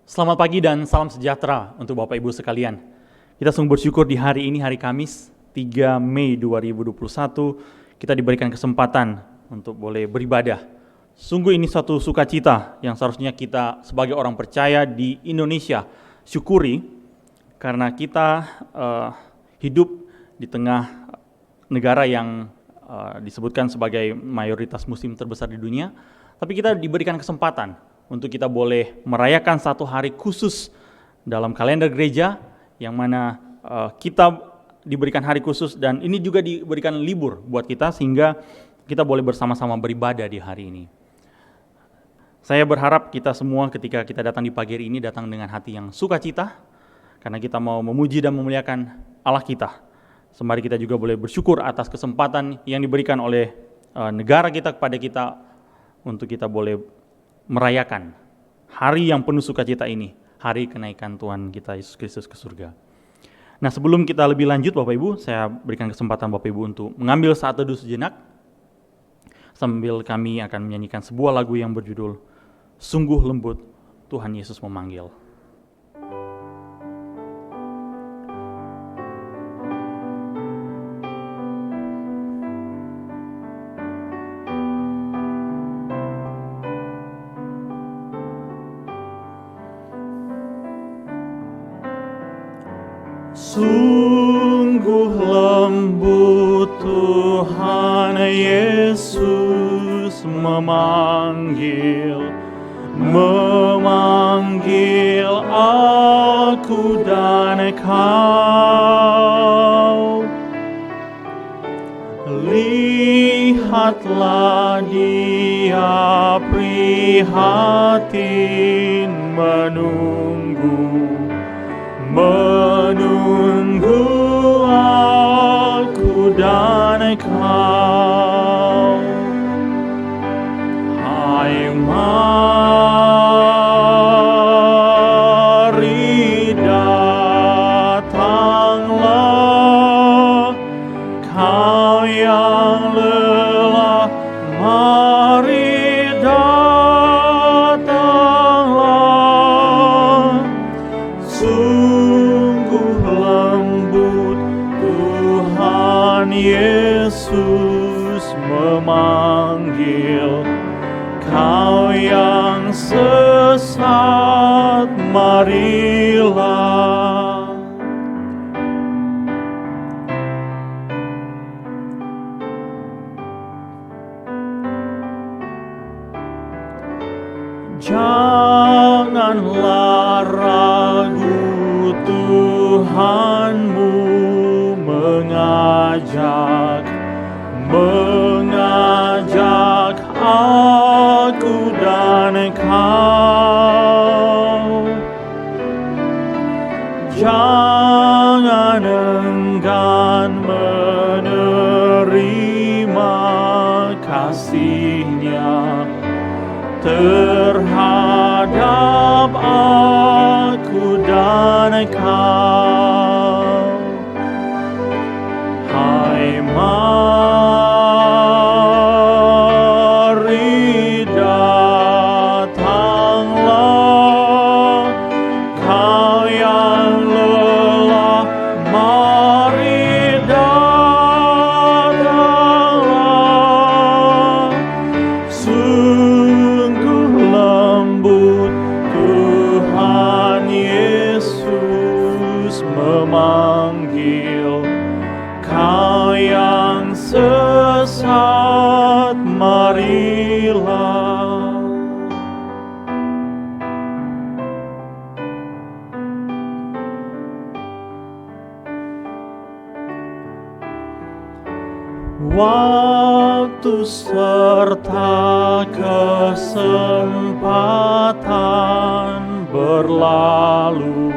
Selamat pagi dan salam sejahtera untuk Bapak Ibu sekalian. Kita sungguh bersyukur di hari ini, hari Kamis, 3 Mei 2021, kita diberikan kesempatan untuk boleh beribadah. Sungguh ini suatu sukacita yang seharusnya kita sebagai orang percaya di Indonesia syukuri, karena kita hidup di tengah negara yang disebutkan sebagai mayoritas muslim terbesar di dunia, tapi kita diberikan kesempatan untuk kita boleh merayakan satu hari khusus dalam kalender gereja, yang mana kita diberikan hari khusus dan ini juga diberikan libur buat kita sehingga kita boleh bersama-sama beribadah di hari ini. Saya berharap kita semua ketika kita datang di pagi hari ini datang dengan hati yang sukacita, karena kita mau memuji dan memuliakan Allah kita. Sembari kita juga boleh bersyukur atas kesempatan yang diberikan oleh negara kita kepada kita untuk kita boleh merayakan hari yang penuh sukacita ini, hari kenaikan Tuhan kita Yesus Kristus ke surga. Nah, sebelum kita lebih lanjut Bapak Ibu, saya berikan kesempatan Bapak Ibu untuk mengambil saat teduh sejenak, sambil kami akan menyanyikan sebuah lagu yang berjudul Sungguh Lembut Tuhan Yesus Memanggil. Sungguh lembut Tuhan Yesus memanggil aku dan kau. Lihatlah Dia prihatin menunggu aku dan kau. Hai, mari datanglah, kau yang lelah, mari datanglah. Yesus memanggil kau yang sesat, marilah. Janganlah ragu, Tuhanmu mengajak aku dan kau. Jangan enggan menerima kasih-Nya terhadap aku dan kau. Hai, mari datanglah, kau yang lelah, mari datanglah. Sungguh lembut Tuhan Yesus memanggil kau yang sesat, marilah. Waktu serta kesempatan berlalu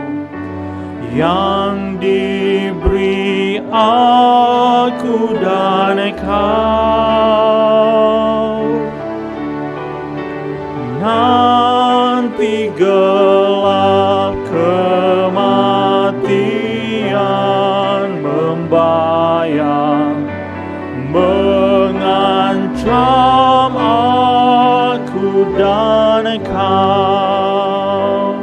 yang diberi aku dan kau. Nanti gelap kematian membayang, mengancam aku dan kau.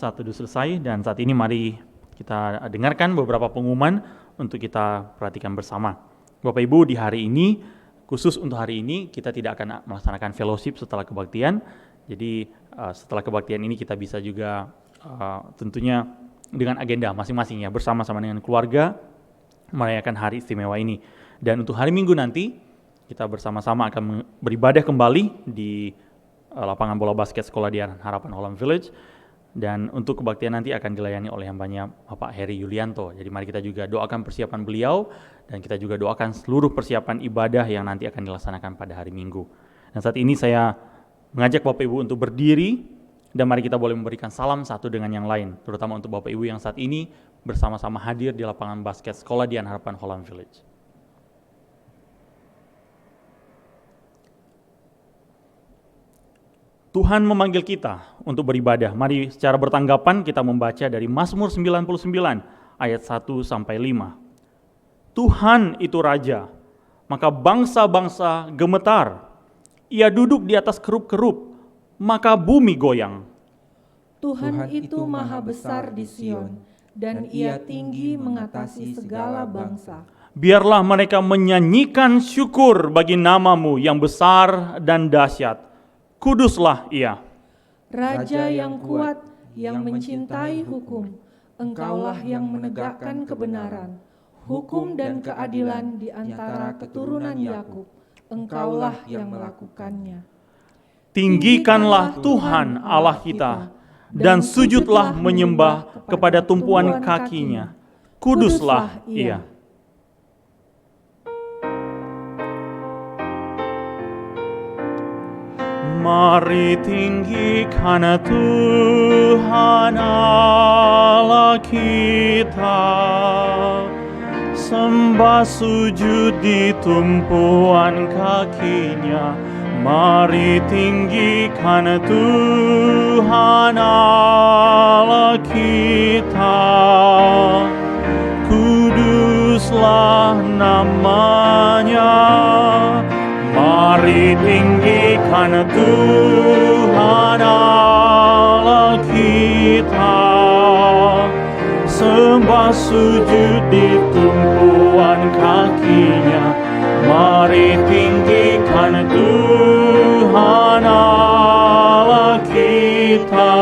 Saat Teduh selesai dan saat ini mari kita dengarkan beberapa pengumuman untuk kita perhatikan bersama. Bapak Ibu, di hari ini, khusus untuk hari ini kita tidak akan melaksanakan fellowship setelah kebaktian. Jadi setelah kebaktian ini kita bisa juga tentunya dengan agenda masing-masing ya, bersama-sama dengan keluarga merayakan hari istimewa ini. Dan untuk hari Minggu nanti kita bersama-sama akan beribadah kembali di lapangan bola basket Sekolah Dian Harapan Holland Village. Dan untuk kebaktian nanti akan dilayani oleh hambanya Bapak Heri Yulianto. Jadi mari kita juga doakan persiapan beliau dan kita juga doakan seluruh persiapan ibadah yang nanti akan dilaksanakan pada hari Minggu. Dan saat ini saya mengajak Bapak Ibu untuk berdiri dan mari kita boleh memberikan salam satu dengan yang lain, terutama untuk Bapak Ibu yang saat ini bersama-sama hadir di lapangan basket Sekolah Dian Harapan Holland Village. Tuhan memanggil kita untuk beribadah. Mari secara bertanggapan kita membaca dari Mazmur 99 ayat 1 sampai 5. Tuhan itu Raja, maka bangsa-bangsa gemetar. Ia duduk di atas kerup-kerup, maka bumi goyang. Tuhan itu maha besar di Sion, dan ia tinggi mengatasi segala bangsa. Biarlah mereka menyanyikan syukur bagi nama-Mu yang besar dan dahsyat. Kuduslah Ia. Raja yang kuat, yang mencintai hukum, Engkaulah yang menegakkan kebenaran, hukum dan keadilan di antara keturunan Yakub. Engkaulah yang melakukannya. Tinggikanlah Tuhan Allah kita, dan sujudlah menyembah kepada tumpuan kaki-Nya. Kuduslah Ia. Mari tinggikan Tuhan Allah kita, sembah sujud di tumpuan kaki-Nya. Mari tinggikan Tuhan Allah kita, kuduslah nama-Nya. Mari tinggikan Tuhan Allah kita, sembah sujud di tumpuan kaki-Nya. Mari tinggikan Tuhan Allah kita,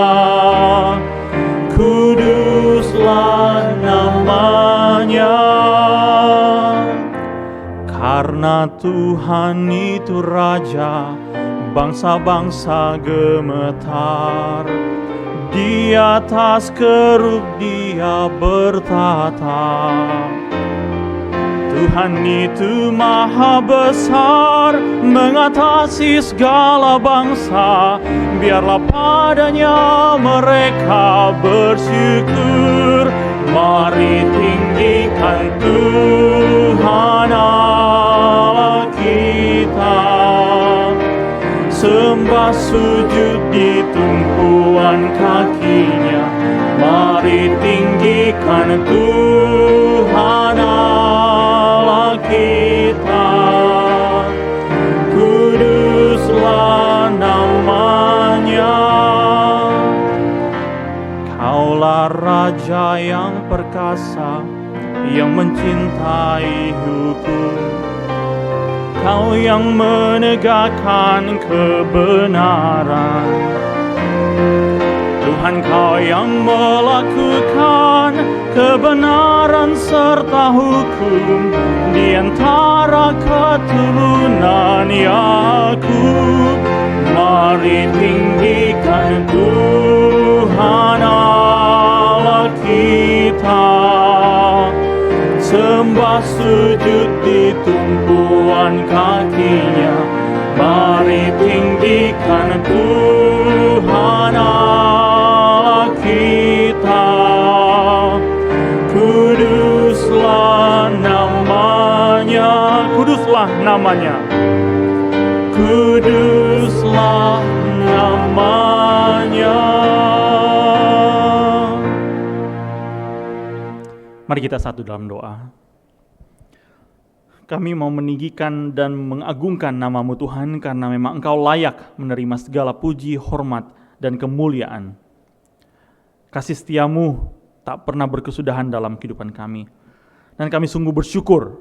kuduslah nama-Nya. Karena Tuhan itu Raja, bangsa-bangsa gemetar. Di atas kerup Dia bertata. Tuhan itu maha besar, mengatasi segala bangsa. Biarlah padanya mereka bersyukur. Mari tinggikan Tuhan Allah kita, sembah sujud di tumpuan kaki-Nya. Mari tinggikan Tuhan Allah kita, kuduslah nama-Nya. Kaulah Raja yang perkasa, yang mencintai hukum. Kau yang menegakkan kebenaran. Tuhan, Kau yang melakukan kebenaran serta hukum di antara keturunan Yakub. Mari tinggikan Tuhan Allah kita, sembah sujud di tumpuan kaki-Nya. Mari tinggikan Tuhan Allah kita, kuduslah nama-Nya. Kuduslah nama-Nya. Kuduslah nama-Nya. Mari kita satu dalam doa. Kami mau meninggikan dan mengagungkan nama-Mu Tuhan, karena memang Engkau layak menerima segala puji, hormat, dan kemuliaan. Kasih setiamu tak pernah berkesudahan dalam kehidupan kami. Dan kami sungguh bersyukur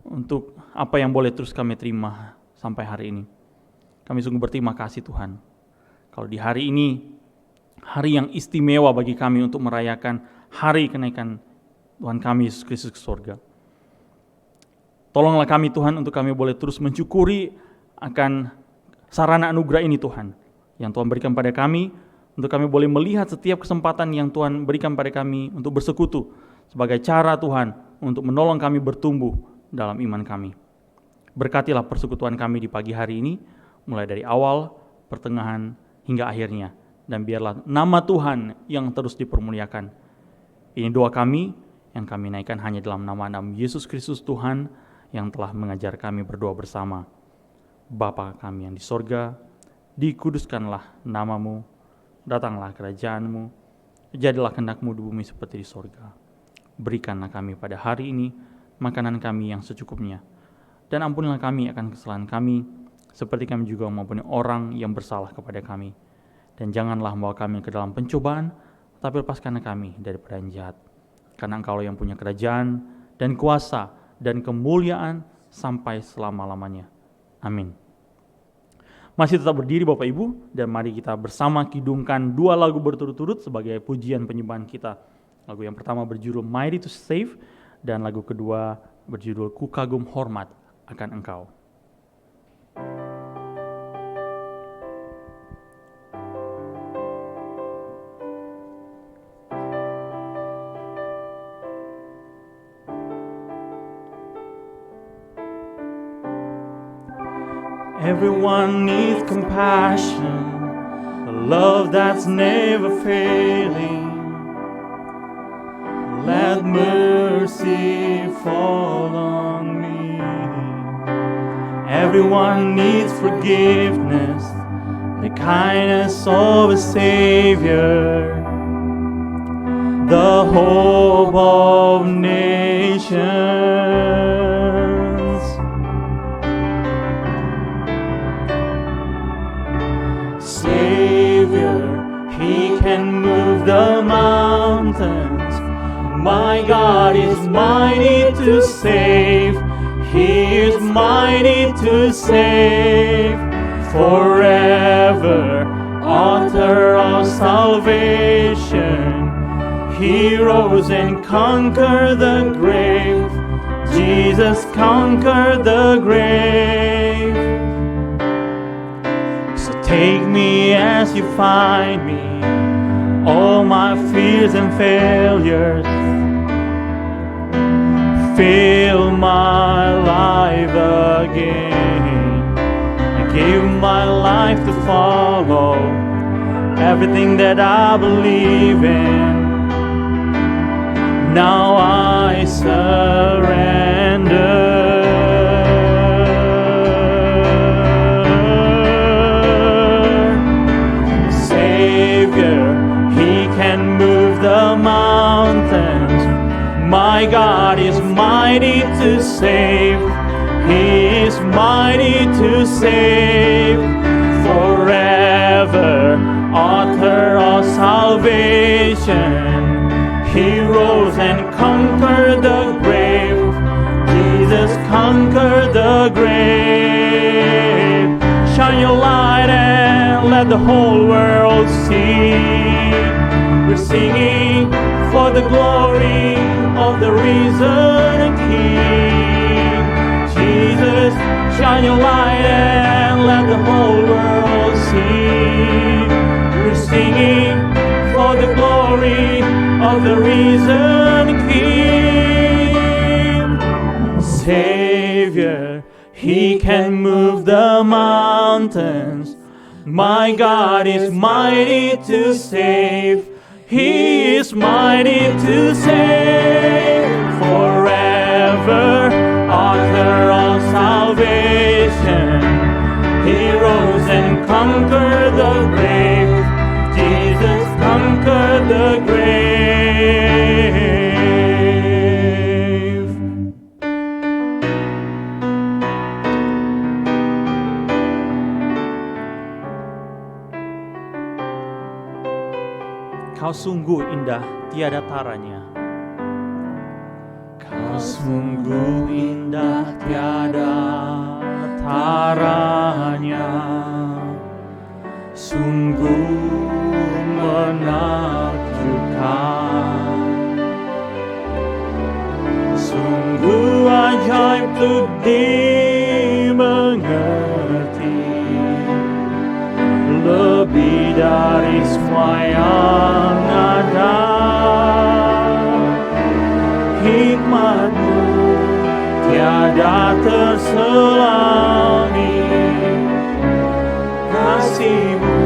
untuk apa yang boleh terus kami terima sampai hari ini. Kami sungguh berterima kasih Tuhan. Kalau di hari ini, hari yang istimewa bagi kami untuk merayakan hari kenaikan Tuhan kami Yesus Kristus ke surga. Tolonglah kami Tuhan untuk kami boleh terus mensyukuri akan sarana anugerah ini Tuhan, yang Tuhan berikan pada kami, untuk kami boleh melihat setiap kesempatan yang Tuhan berikan pada kami untuk bersekutu sebagai cara Tuhan untuk menolong kami bertumbuh dalam iman kami. Berkatilah persekutuan kami di pagi hari ini, mulai dari awal, pertengahan, hingga akhirnya. Dan biarlah nama Tuhan yang terus dipermuliakan. Ini doa kami yang kami naikkan hanya dalam nama Yesus Kristus Tuhan yang telah mengajar kami berdoa bersama. Bapa kami yang di sorga, dikuduskanlah namamu, datanglah kerajaanmu, jadilah kehendak-mu di bumi seperti di sorga. Berikanlah kami pada hari ini makanan kami yang secukupnya, dan ampunilah kami akan kesalahan kami, seperti kami juga mengampuni orang yang bersalah kepada kami. Dan janganlah membawa kami ke dalam pencobaan, tapi lepaskanlah kami daripada yang jahat. Karena Engkau yang punya kerajaan dan kuasa dan kemuliaan sampai selama-lamanya. Amin. Masih tetap berdiri Bapak Ibu, dan mari kita bersama kidungkan 2 lagu berturut-turut sebagai pujian penyembahan kita. Lagu yang pertama berjudul Mighty to Save, dan lagu kedua berjudul Ku Kagum Hormat akan Engkau. Everyone needs compassion, a love that's never failing. Let mercy fall on me. Everyone needs forgiveness, the kindness of a Savior, the hope of nations. Savior, He can move the mountains. My God is mighty to save. He is mighty to save. Forever, author of salvation. He rose and conquered the grave. Jesus conquered the grave. So take me as you find me, all my fears and failures. Fill my life again. I gave my life to follow everything that I believe in. Now I surrender. Savior, He can move the mountains. My God is mighty to save. He is mighty to save. Forever, author of salvation. He rose and conquered the grave. Jesus conquered the grave. Shine your light and let the whole world see. We're singing for the glory of the risen King. Jesus, shine your light and let the whole world see. We're singing for the glory of the risen King. Savior, He can move the mountains. My God is mighty to save. He is mighty to save. Forever, author of salvation. He rose and conquered the grave. Jesus conquered the grave. Kau sungguh indah tiada taranya. Kau sungguh indah tiada taranya. Sungguh menakjubkan. Sungguh ajaib untuk dimengerti. Lebih dari semua yang ada. Hikmat-Mu tiada terselangi. Kasih-Mu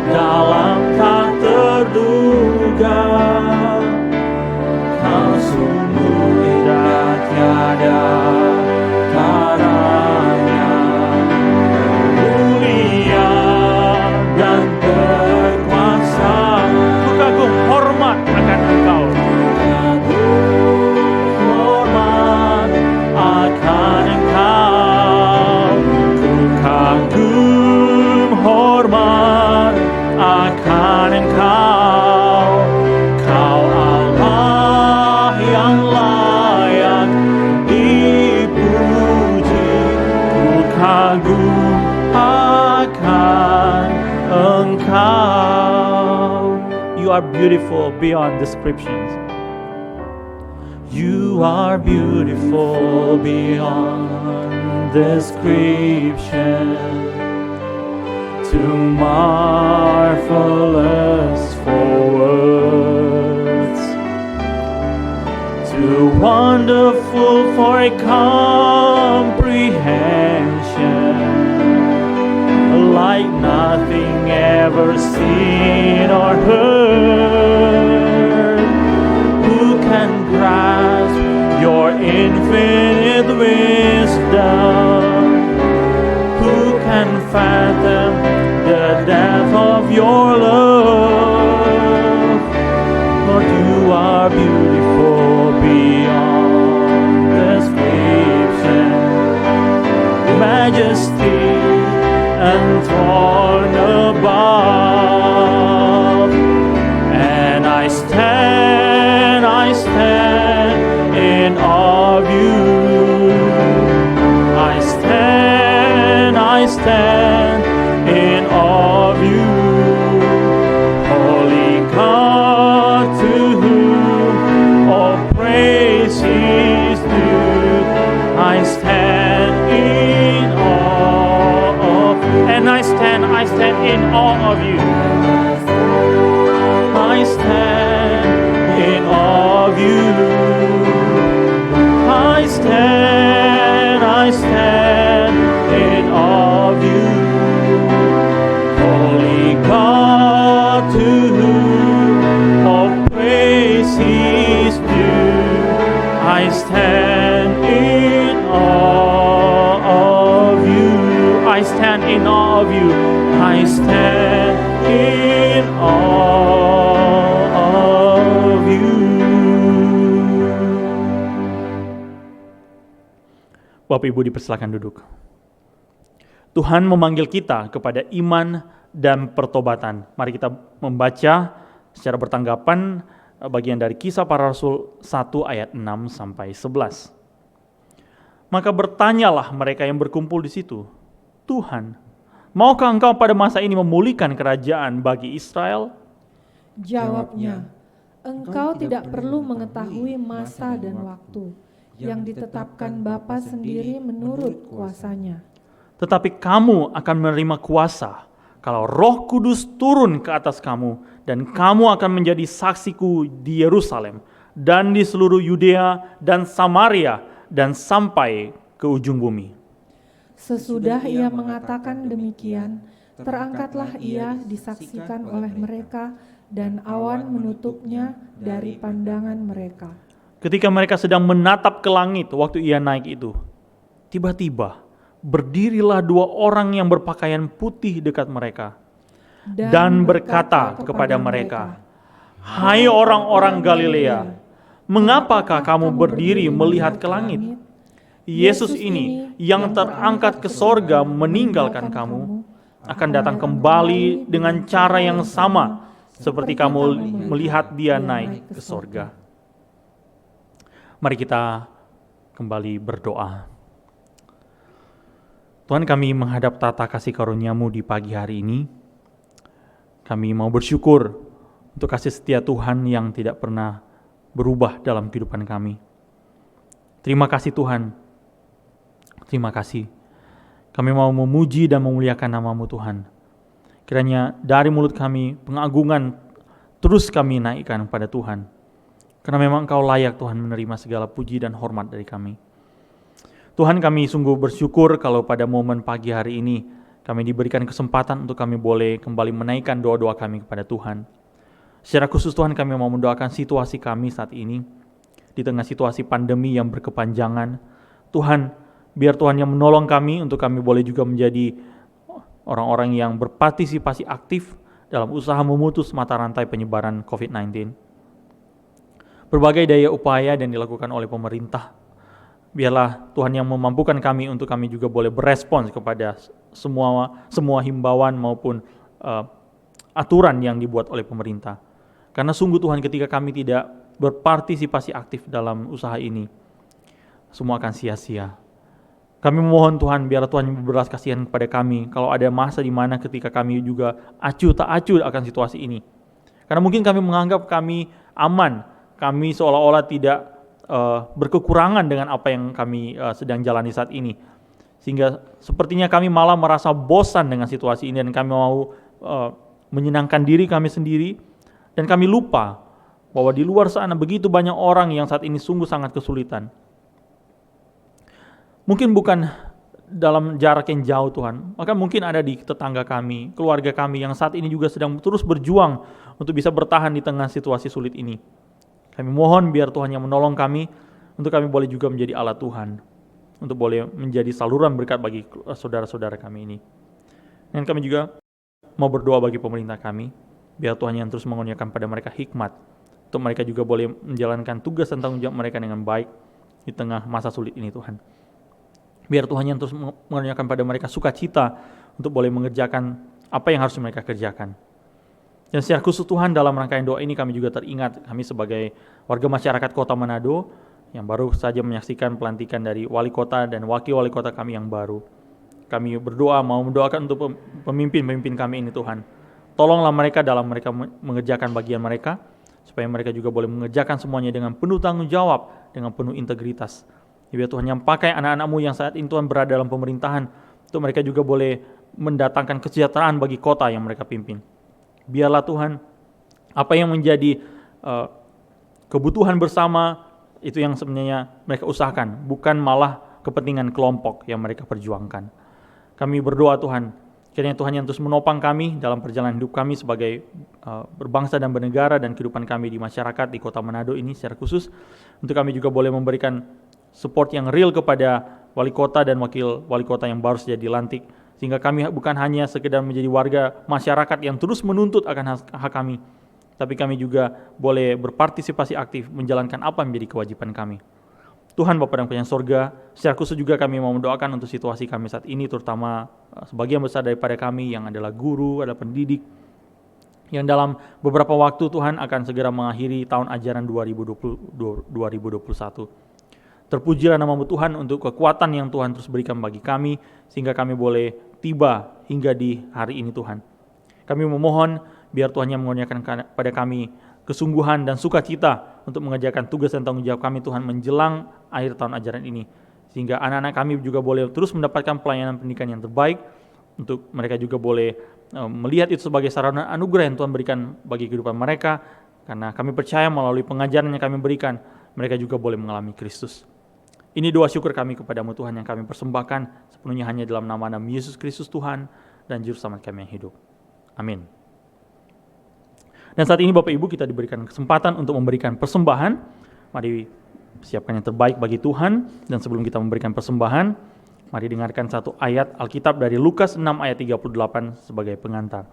dalam tak terduga. Kau sungguh indah tiada taranya. Mulia dan berkuasa. Ku kagum hormat akan Engkau. Hormat akan Engkau. Ku kagum hormat akan Engkau. Kau Allah yang layak dipuji. Ku kagum akan Engkau. You are beautiful beyond descriptions. You are beautiful beyond description. Too marvelous for words, too wonderful for comprehension, like nothing ever seen or heard. Who can grasp your infinite wisdom? Who can fathom the depth of your love? Lord, you are beautiful beyond description. Majesty enthroned above. And I stand in awe of you. I stand in awe of you. Holy God, to whom all praise is due. I stand in awe of you. And I stand in awe of you. I stand in awe of you. I stand in awe of you. Holy God, to whom all praise is due. I stand in awe of you. I stand in awe of you. I stand in awe of you. Bapak Ibu dipersilakan duduk. Tuhan memanggil kita kepada iman dan pertobatan. Mari kita membaca secara bertanggapan bagian dari Kisah Para Rasul 1 ayat 6 sampai 11. Maka bertanyalah mereka yang berkumpul di situ, Tuhan, maukah Engkau pada masa ini memulihkan kerajaan bagi Israel? Jawabnya, Engkau tidak perlu mengetahui masa dan waktu yang ditetapkan Bapa sendiri menurut kuasanya. Tetapi kamu akan menerima kuasa kalau Roh Kudus turun ke atas kamu, dan kamu akan menjadi saksiku di Yerusalem dan di seluruh Yudea dan Samaria dan sampai ke ujung bumi. Sesudah ia mengatakan demikian, terangkatlah ia disaksikan oleh mereka, dan awan menutupnya dari pandangan mereka. Ketika mereka sedang menatap ke langit waktu ia naik itu, tiba-tiba berdirilah dua orang yang berpakaian putih dekat mereka dan berkata kepada mereka, "Hai orang-orang Galilea, mengapakah kamu berdiri melihat ke langit? Yesus ini yang terangkat ke sorga meninggalkan kamu, akan datang kembali dengan cara yang sama seperti kamu melihat dia naik ke sorga. Mari kita kembali berdoa. Tuhan, kami menghadap tata kasih karunia-Mu di pagi hari ini. Kami mau bersyukur untuk kasih setia Tuhan yang tidak pernah berubah dalam kehidupan kami. Terima kasih Tuhan. Terima kasih. Kami mau memuji dan memuliakan nama-Mu Tuhan. Kiranya dari mulut kami pengagungan terus kami naikkan kepada Tuhan. Karena memang Engkau layak Tuhan menerima segala puji dan hormat dari kami. Tuhan, kami sungguh bersyukur kalau pada momen pagi hari ini kami diberikan kesempatan untuk kami boleh kembali menaikkan doa-doa kami kepada Tuhan. Secara khusus Tuhan, kami mau mendoakan situasi kami saat ini di tengah situasi pandemi yang berkepanjangan. Tuhan, biar Tuhan yang menolong kami untuk kami boleh juga menjadi orang-orang yang berpartisipasi aktif dalam usaha memutus mata rantai penyebaran COVID-19. Berbagai daya upaya dan dilakukan oleh pemerintah, biarlah Tuhan yang memampukan kami untuk kami juga boleh berespons kepada semua himbauan maupun aturan yang dibuat oleh pemerintah. Karena sungguh Tuhan, ketika kami tidak berpartisipasi aktif dalam usaha ini, semua akan sia-sia. Kami memohon Tuhan, biarlah Tuhan berbelas kasihan kepada kami kalau ada masa di mana ketika kami juga acuh tak acuh akan situasi ini. Karena mungkin kami menganggap kami aman, kami seolah-olah tidak berkekurangan dengan apa yang kami sedang jalani saat ini, sehingga sepertinya kami malah merasa bosan dengan situasi ini dan kami mau menyenangkan diri kami sendiri dan kami lupa bahwa di luar sana begitu banyak orang yang saat ini sungguh sangat kesulitan. Mungkin bukan dalam jarak yang jauh Tuhan, maka mungkin ada di tetangga kami, keluarga kami yang saat ini juga sedang terus berjuang untuk bisa bertahan di tengah situasi sulit ini. Kami mohon biar Tuhan yang menolong kami, untuk kami boleh juga menjadi alat Tuhan, untuk boleh menjadi saluran berkat bagi saudara-saudara kami ini. Dan kami juga mau berdoa bagi pemerintah kami, biar Tuhan yang terus mengurniakan pada mereka hikmat, untuk mereka juga boleh menjalankan tugas dan tanggung jawab mereka dengan baik di tengah masa sulit ini Tuhan. Biar Tuhan yang terus mengurniakan pada mereka sukacita, untuk boleh mengerjakan apa yang harus mereka kerjakan. Dan secara khusus Tuhan, dalam rangkaian doa ini kami juga teringat kami sebagai warga masyarakat Kota Manado yang baru saja menyaksikan pelantikan dari wali kota dan wakil wali kota kami yang baru. Kami berdoa mau mendoakan untuk pemimpin-pemimpin kami ini Tuhan. Tolonglah mereka dalam mereka mengerjakan bagian mereka, supaya mereka juga boleh mengerjakan semuanya dengan penuh tanggung jawab, dengan penuh integritas. Biar Tuhan yang pakai anak-anak-Mu yang saat ini Tuhan berada dalam pemerintahan, untuk mereka juga boleh mendatangkan kesejahteraan bagi kota yang mereka pimpin. Biarlah Tuhan, apa yang menjadi kebutuhan bersama, itu yang sebenarnya mereka usahakan, bukan malah kepentingan kelompok yang mereka perjuangkan. Kami berdoa Tuhan, kiranya Tuhan yang terus menopang kami dalam perjalanan hidup kami sebagai berbangsa dan bernegara dan kehidupan kami di masyarakat di Kota Manado ini secara khusus, untuk kami juga boleh memberikan support yang real kepada wali kota dan wakil wali kota yang baru saja dilantik, sehingga kami bukan hanya sekedar menjadi warga masyarakat yang terus menuntut akan hak kami, tapi kami juga boleh berpartisipasi aktif menjalankan apa yang menjadi kewajiban kami. Tuhan Bapa dan Punya Sorga, secara khusus juga kami mau mendoakan untuk situasi kami saat ini, terutama sebagian besar daripada kami yang adalah guru, adalah pendidik, yang dalam beberapa waktu Tuhan akan segera mengakhiri tahun ajaran 2020-2021. Terpujilah nama-Mu Tuhan untuk kekuatan yang Tuhan terus berikan bagi kami, sehingga kami boleh tiba hingga di hari ini Tuhan. Kami memohon biar Tuhan yang mengurniakan pada kami kesungguhan dan sukacita untuk mengerjakan tugas dan tanggung jawab kami Tuhan menjelang akhir tahun ajaran ini, sehingga anak-anak kami juga boleh terus mendapatkan pelayanan pendidikan yang terbaik, untuk mereka juga boleh melihat itu sebagai sarana anugerah yang Tuhan berikan bagi kehidupan mereka, karena kami percaya melalui pengajaran yang kami berikan, mereka juga boleh mengalami Kristus. Ini doa syukur kami kepadamu Tuhan yang kami persembahkan sepenuhnya hanya dalam nama Yesus Kristus Tuhan dan Juru Selamat kami yang hidup. Amin. Dan saat ini Bapak Ibu kita diberikan kesempatan untuk memberikan persembahan. Mari siapkan yang terbaik bagi Tuhan. Dan sebelum kita memberikan persembahan, mari dengarkan satu ayat Alkitab dari Lukas 6 ayat 38 sebagai pengantar.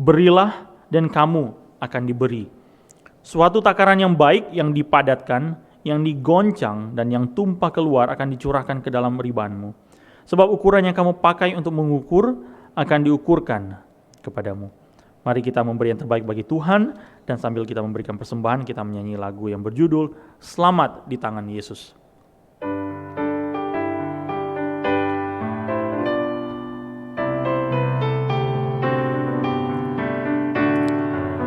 Berilah dan kamu akan diberi. Suatu takaran yang baik yang dipadatkan, yang digoncang dan yang tumpah keluar akan dicurahkan ke dalam ribanmu. Sebab ukuran yang kamu pakai untuk mengukur akan diukurkan kepadamu. Mari kita memberi yang terbaik bagi Tuhan, dan sambil kita memberikan persembahan, kita menyanyi lagu yang berjudul Selamat di Tangan Yesus.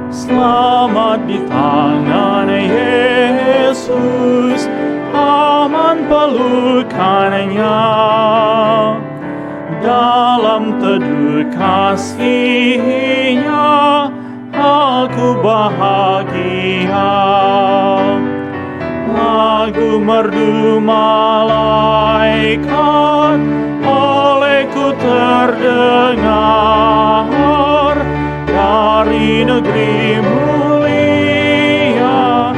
Selamat di tangan Yesus, aman pelukannya. Dalam teduh kasih-Nya, aku bahagia. Lagu merdu malaikat olehku terdengar, dari negeri mulia,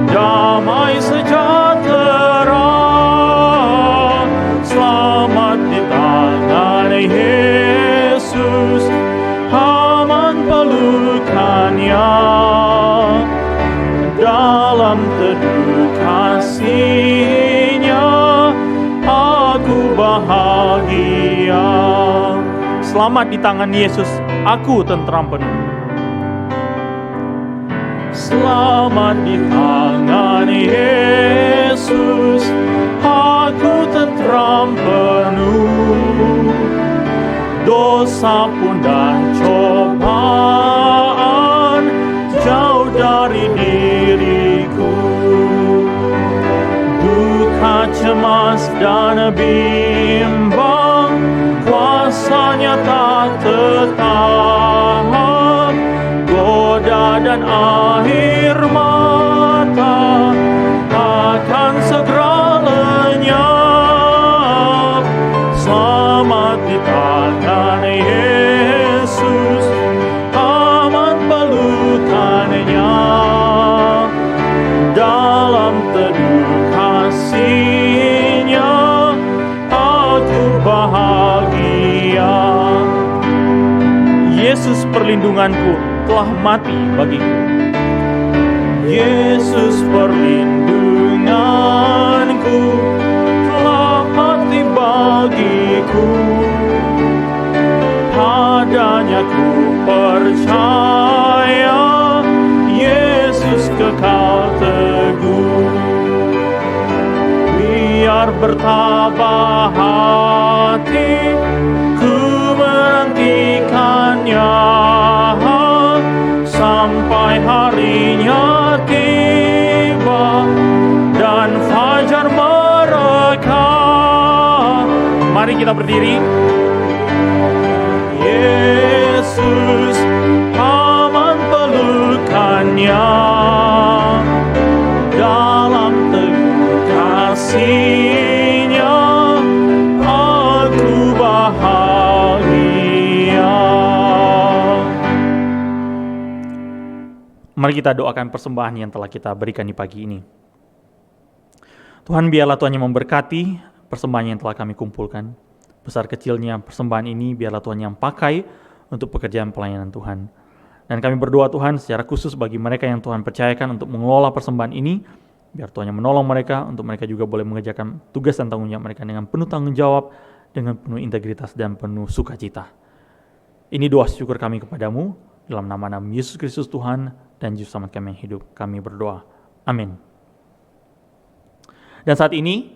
damai sejahtera. Selamat di tangan Yesus, aman pelukannya. Dalam teduh kasih-Nya, aku bahagia. Selamat di tangan Yesus, aku tentram penuh. Selamat di tangan Yesus, aku tentram penuh. Dosa pun dan cobaan jauh dari diriku. Duka, cemas, dan bimbang, kuasanya tak tetap. Goda dan air mata akan segera lenyap. Selamat di tangan Yesus, aman pelukannya. Dalam teduh kasih-Nya, aku bahagia. Yesus perlindunganku telah mati bagiku. Yesus perlindunganku telah mati bagiku. Padanya ku percaya, Yesus kekal teguh. Biar bertabah hati, ku menantikannya sampai harinya tiba dan fajar mereka. Mari kita berdiri. Yesus, aman pelukannya. Dalam teguh kasih-Nya, aku bahagia. Mari kita doakan persembahan yang telah kita berikan di pagi ini. Tuhan, biarlah Tuhan yang memberkati persembahan yang telah kami kumpulkan. Besar kecilnya persembahan ini biarlah Tuhan yang pakai untuk pekerjaan pelayanan Tuhan. Dan kami berdoa Tuhan secara khusus bagi mereka yang Tuhan percayakan untuk mengelola persembahan ini, biar Tuhan yang menolong mereka untuk mereka juga boleh mengerjakan tugas dan tanggung jawab mereka dengan penuh tanggung jawab, dengan penuh integritas dan penuh sukacita. Ini doa syukur kami kepadamu, dalam nama Yesus Kristus Tuhan dan Juru Selamat kami yang hidup, kami berdoa. Amin. Dan saat ini,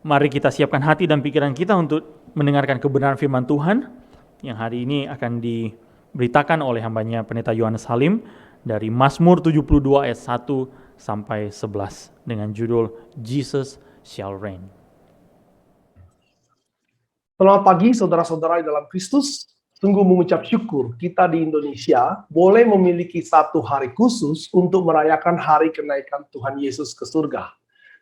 mari kita siapkan hati dan pikiran kita untuk mendengarkan kebenaran firman Tuhan yang hari ini akan diberitakan oleh hambanya Pendeta Yohanes Halim dari Mazmur 72 ayat 1 sampai 11 dengan judul Jesus Shall Reign. Selamat pagi saudara-saudara di dalam Kristus. Sungguh mengucap syukur kita di Indonesia boleh memiliki satu hari khusus untuk merayakan hari kenaikan Tuhan Yesus ke surga.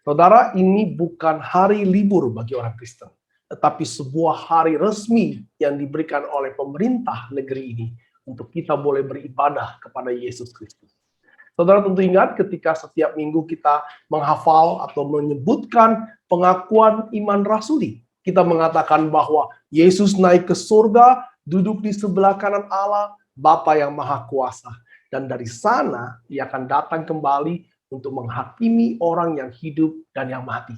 Saudara, ini bukan hari libur bagi orang Kristen, tetapi sebuah hari resmi yang diberikan oleh pemerintah negeri ini untuk kita boleh beribadah kepada Yesus Kristus. Saudara tentu ingat ketika setiap minggu kita menghafal atau menyebutkan pengakuan iman rasuli. Kita mengatakan bahwa Yesus naik ke surga, duduk di sebelah kanan Allah, Bapa yang Maha Kuasa. Dan dari sana, Dia akan datang kembali untuk menghakimi orang yang hidup dan yang mati.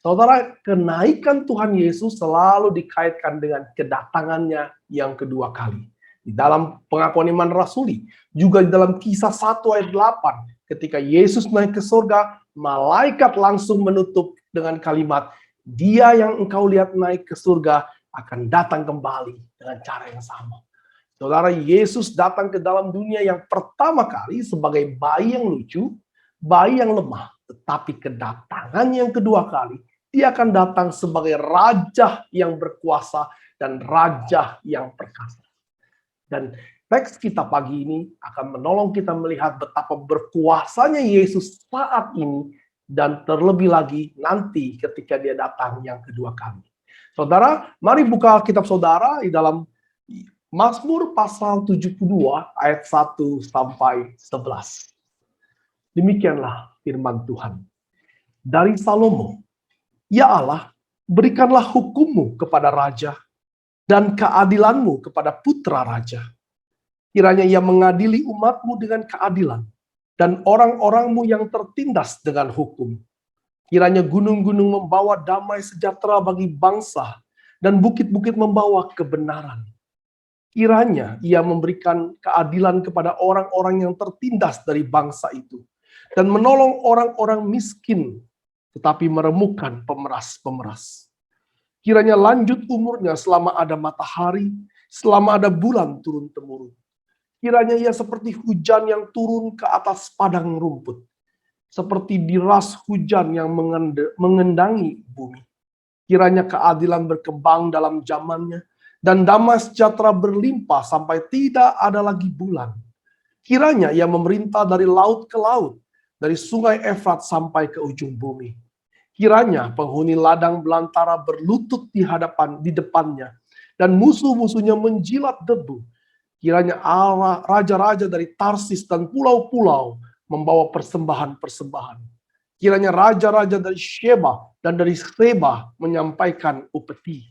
Saudara, kenaikan Tuhan Yesus selalu dikaitkan dengan kedatangannya yang kedua kali. Di dalam pengakuan iman rasuli, juga di dalam Kisah 1 ayat 8, ketika Yesus naik ke surga, malaikat langsung menutup dengan kalimat, "Dia yang engkau lihat naik ke surga akan datang kembali dengan cara yang sama." Saudara, Yesus datang ke dalam dunia yang pertama kali sebagai bayi yang lucu, bayi yang lemah. Tetapi kedatangan yang kedua kali, dia akan datang sebagai raja yang berkuasa dan raja yang perkasa. Dan teks kita pagi ini akan menolong kita melihat betapa berkuasanya Yesus saat ini dan terlebih lagi nanti ketika dia datang yang kedua kali. Saudara, mari buka Alkitab saudara di dalam Mazmur pasal 72 ayat 1 sampai 11. Demikianlah firman Tuhan. Dari Salomo, "Ya Allah, berikanlah hukum-Mu kepada raja dan keadilan-Mu kepada putra raja. Kiranya ia mengadili umat-Mu dengan keadilan dan orang-orang-Mu yang tertindas dengan hukum. Kiranya gunung-gunung membawa damai sejahtera bagi bangsa dan bukit-bukit membawa kebenaran. Kiranya ia memberikan keadilan kepada orang-orang yang tertindas dari bangsa itu dan menolong orang-orang miskin, tetapi meremukkan pemeras-pemeras. Kiranya lanjut umurnya selama ada matahari, selama ada bulan turun-temurun. Kiranya ia seperti hujan yang turun ke atas padang rumput, seperti deras hujan yang mengendangi bumi. Kiranya keadilan berkembang dalam zamannya, dan damai sejahtera berlimpah sampai tidak ada lagi bulan. Kiranya ia memerintah dari laut ke laut, dari sungai Efrat sampai ke ujung bumi. Kiranya penghuni ladang belantara berlutut di depannya, dan musuh-musuhnya menjilat debu. Kiranya raja-raja dari Tarsis dan pulau-pulau membawa persembahan-persembahan. Kiranya raja-raja dari Sheba dan dari Seba menyampaikan upeti.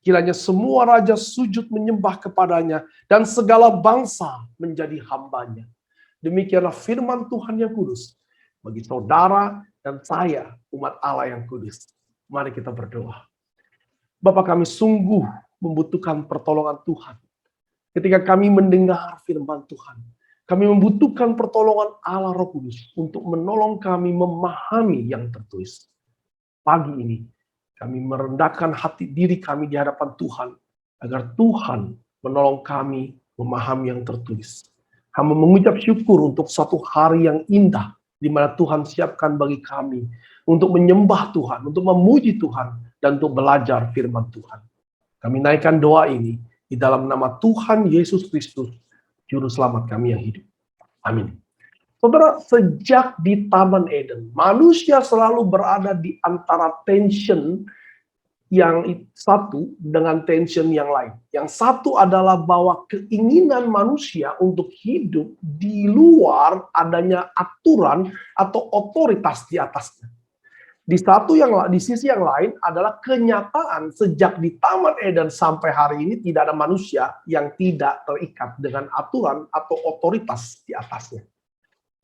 Kiranya semua raja sujud menyembah kepadanya dan segala bangsa menjadi hambanya. Demikianlah firman Tuhan yang kudus bagi saudara dan saya, umat Allah yang kudus. Mari kita berdoa. Bapa, kami sungguh membutuhkan pertolongan Tuhan. Ketika kami mendengar firman Tuhan, kami membutuhkan pertolongan Allah Roh Kudus untuk menolong kami memahami yang tertulis. Pagi ini, kami merendahkan hati diri kami di hadapan Tuhan, agar Tuhan menolong kami memahami yang tertulis. Kami mengucap syukur untuk satu hari yang indah, di mana Tuhan siapkan bagi kami, untuk menyembah Tuhan, untuk memuji Tuhan, dan untuk belajar firman Tuhan. Kami naikkan doa ini, di dalam nama Tuhan Yesus Kristus, Juru Selamat kami yang hidup. Amin. Saudara, sejak di Taman Eden, manusia selalu berada di antara tension yang satu dengan tension yang lain. Yang satu adalah bahwa keinginan manusia untuk hidup di luar adanya aturan atau otoritas di atasnya. Di sisi yang lain adalah kenyataan sejak di Taman Eden sampai hari ini tidak ada manusia yang tidak terikat dengan aturan atau otoritas di atasnya.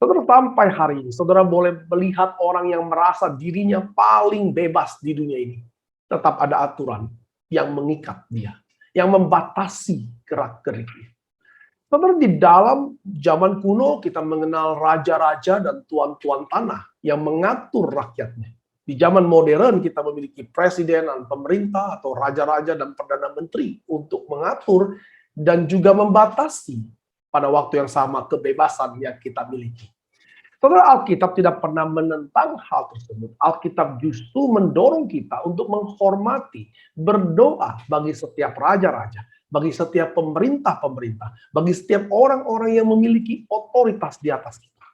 Saudara, sampai hari ini, saudara boleh melihat orang yang merasa dirinya paling bebas di dunia ini. Tetap ada aturan yang mengikat dia, yang membatasi gerak-geriknya. Saudara, di dalam zaman kuno kita mengenal raja-raja dan tuan-tuan tanah yang mengatur rakyatnya. Di zaman modern kita memiliki presiden dan pemerintah atau raja-raja dan perdana menteri untuk mengatur dan juga membatasi pada waktu yang sama kebebasan yang kita miliki. Saudara, Alkitab tidak pernah menentang hal tersebut. Alkitab justru mendorong kita untuk menghormati, berdoa bagi setiap raja-raja, bagi setiap pemerintah-pemerintah, bagi setiap orang-orang yang memiliki otoritas di atas kita.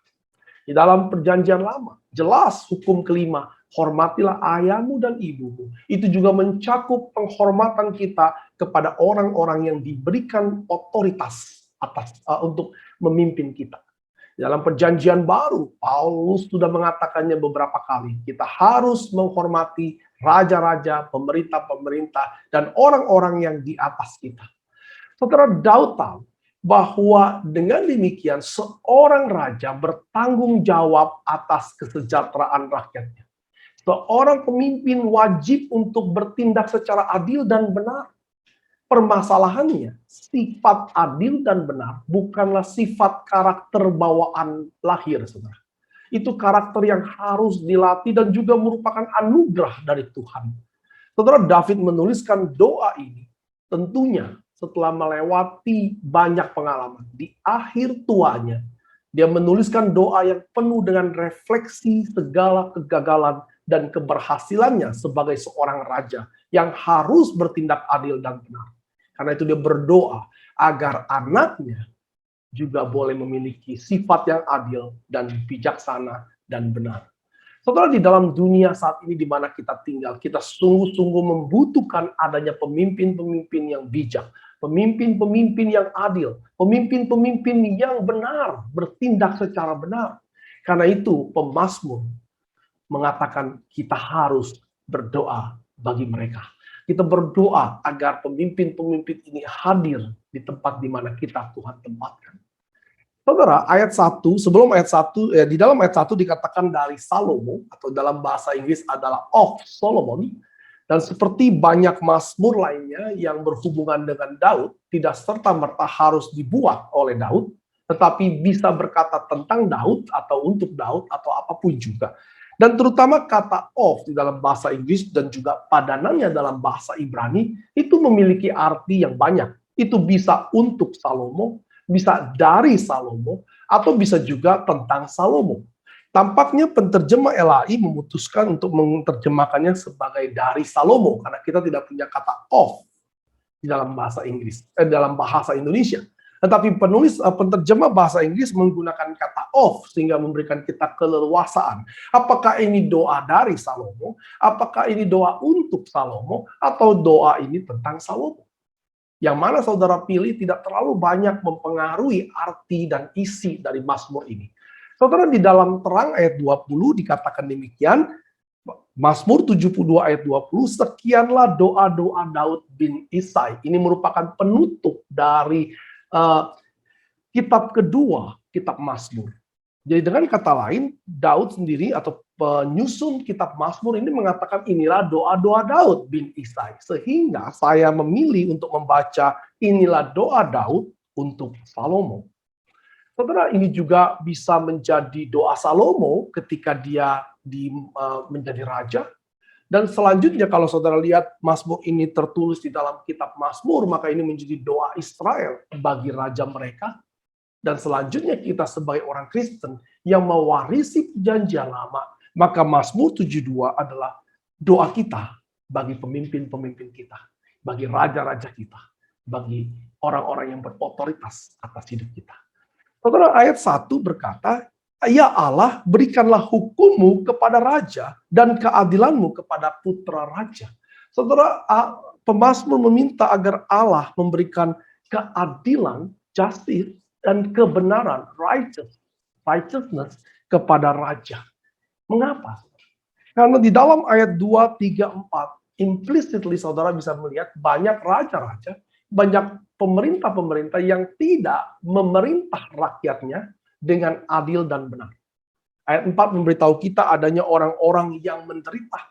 Di dalam Perjanjian Lama, jelas hukum kelima, hormatilah ayahmu dan ibumu. Itu juga mencakup penghormatan kita kepada orang-orang yang diberikan otoritas untuk memimpin kita. Dalam Perjanjian Baru, Paulus sudah mengatakannya beberapa kali. Kita harus menghormati raja-raja, pemerintah-pemerintah, dan orang-orang yang di atas kita. Saudara, Daud tahu bahwa dengan demikian seorang raja bertanggung jawab atas kesejahteraan rakyatnya. Seorang pemimpin wajib untuk bertindak secara adil dan benar. Permasalahannya, sifat adil dan benar bukanlah sifat karakter bawaan lahir, saudara. Itu karakter yang harus dilatih dan juga merupakan anugerah dari Tuhan. Saudara, David menuliskan doa ini tentunya setelah melewati banyak pengalaman. Di akhir tuanya, dia menuliskan doa yang penuh dengan refleksi segala kegagalan dan keberhasilannya sebagai seorang raja yang harus bertindak adil dan benar. Karena itu dia berdoa agar anaknya juga boleh memiliki sifat yang adil dan bijaksana dan benar. Saudara, di dalam dunia saat ini di mana kita tinggal, kita sungguh-sungguh membutuhkan adanya pemimpin-pemimpin yang bijak, pemimpin-pemimpin yang adil, pemimpin-pemimpin yang benar, bertindak secara benar. Karena itu pemazmur mengatakan kita harus berdoa bagi mereka. Kita berdoa agar pemimpin-pemimpin ini hadir di tempat di mana kita Tuhan tempatkan. Saudara, ayat 1, sebelum ayat 1, di dalam ayat 1 dikatakan dari Salomo, atau dalam bahasa Inggris adalah of Solomon, dan seperti banyak mazmur lainnya yang berhubungan dengan Daud, tidak serta-merta harus dibuat oleh Daud, tetapi bisa berkata tentang Daud, atau untuk Daud, atau apapun juga. Dan terutama kata of di dalam bahasa Inggris dan juga padanannya dalam bahasa Ibrani itu memiliki arti yang banyak. Itu bisa untuk Salomo, bisa dari Salomo, atau bisa juga tentang Salomo. Tampaknya penterjemah LAI memutuskan untuk menerjemahkannya sebagai dari Salomo karena kita tidak punya kata of di dalam bahasa Inggris, dalam bahasa Indonesia. Tetapi penterjemah bahasa Inggris menggunakan kata of sehingga memberikan kita keleluasaan. Apakah ini doa dari Salomo? Apakah ini doa untuk Salomo? Atau doa ini tentang Salomo? Yang mana saudara pilih tidak terlalu banyak mempengaruhi arti dan isi dari mazmur ini. Saudara, di dalam terang ayat 20 dikatakan demikian, Mazmur 72 ayat 20, sekianlah doa-doa Daud bin Isai. Ini merupakan penutup dari kitab kedua, kitab Mazmur. Jadi dengan kata lain, Daud sendiri atau penyusun kitab Mazmur ini mengatakan inilah doa-doa Daud bin Isai. Sehingga saya memilih untuk membaca inilah doa Daud untuk Salomo. Saudara, ini juga bisa menjadi doa Salomo ketika dia menjadi raja. Dan selanjutnya kalau saudara lihat Mazmur ini tertulis di dalam kitab Mazmur, maka ini menjadi doa Israel bagi raja mereka. Dan selanjutnya kita sebagai orang Kristen yang mewarisi perjanjian lama, maka Mazmur 72 adalah doa kita bagi pemimpin-pemimpin kita, bagi raja-raja kita, bagi orang-orang yang berotoritas atas hidup kita. Saudara, ayat 1 berkata, ya Allah, berikanlah hukum-Mu kepada raja dan keadilan-Mu kepada putra raja. Saudara, pemazmur meminta agar Allah memberikan keadilan, justice, dan kebenaran, righteousness kepada raja. Mengapa? Karena di dalam ayat 2, 3, 4, implicitly saudara bisa melihat banyak raja-raja, banyak pemerintah-pemerintah yang tidak memerintah rakyatnya dengan adil dan benar. Ayat 4 memberitahu kita adanya orang-orang yang menderita,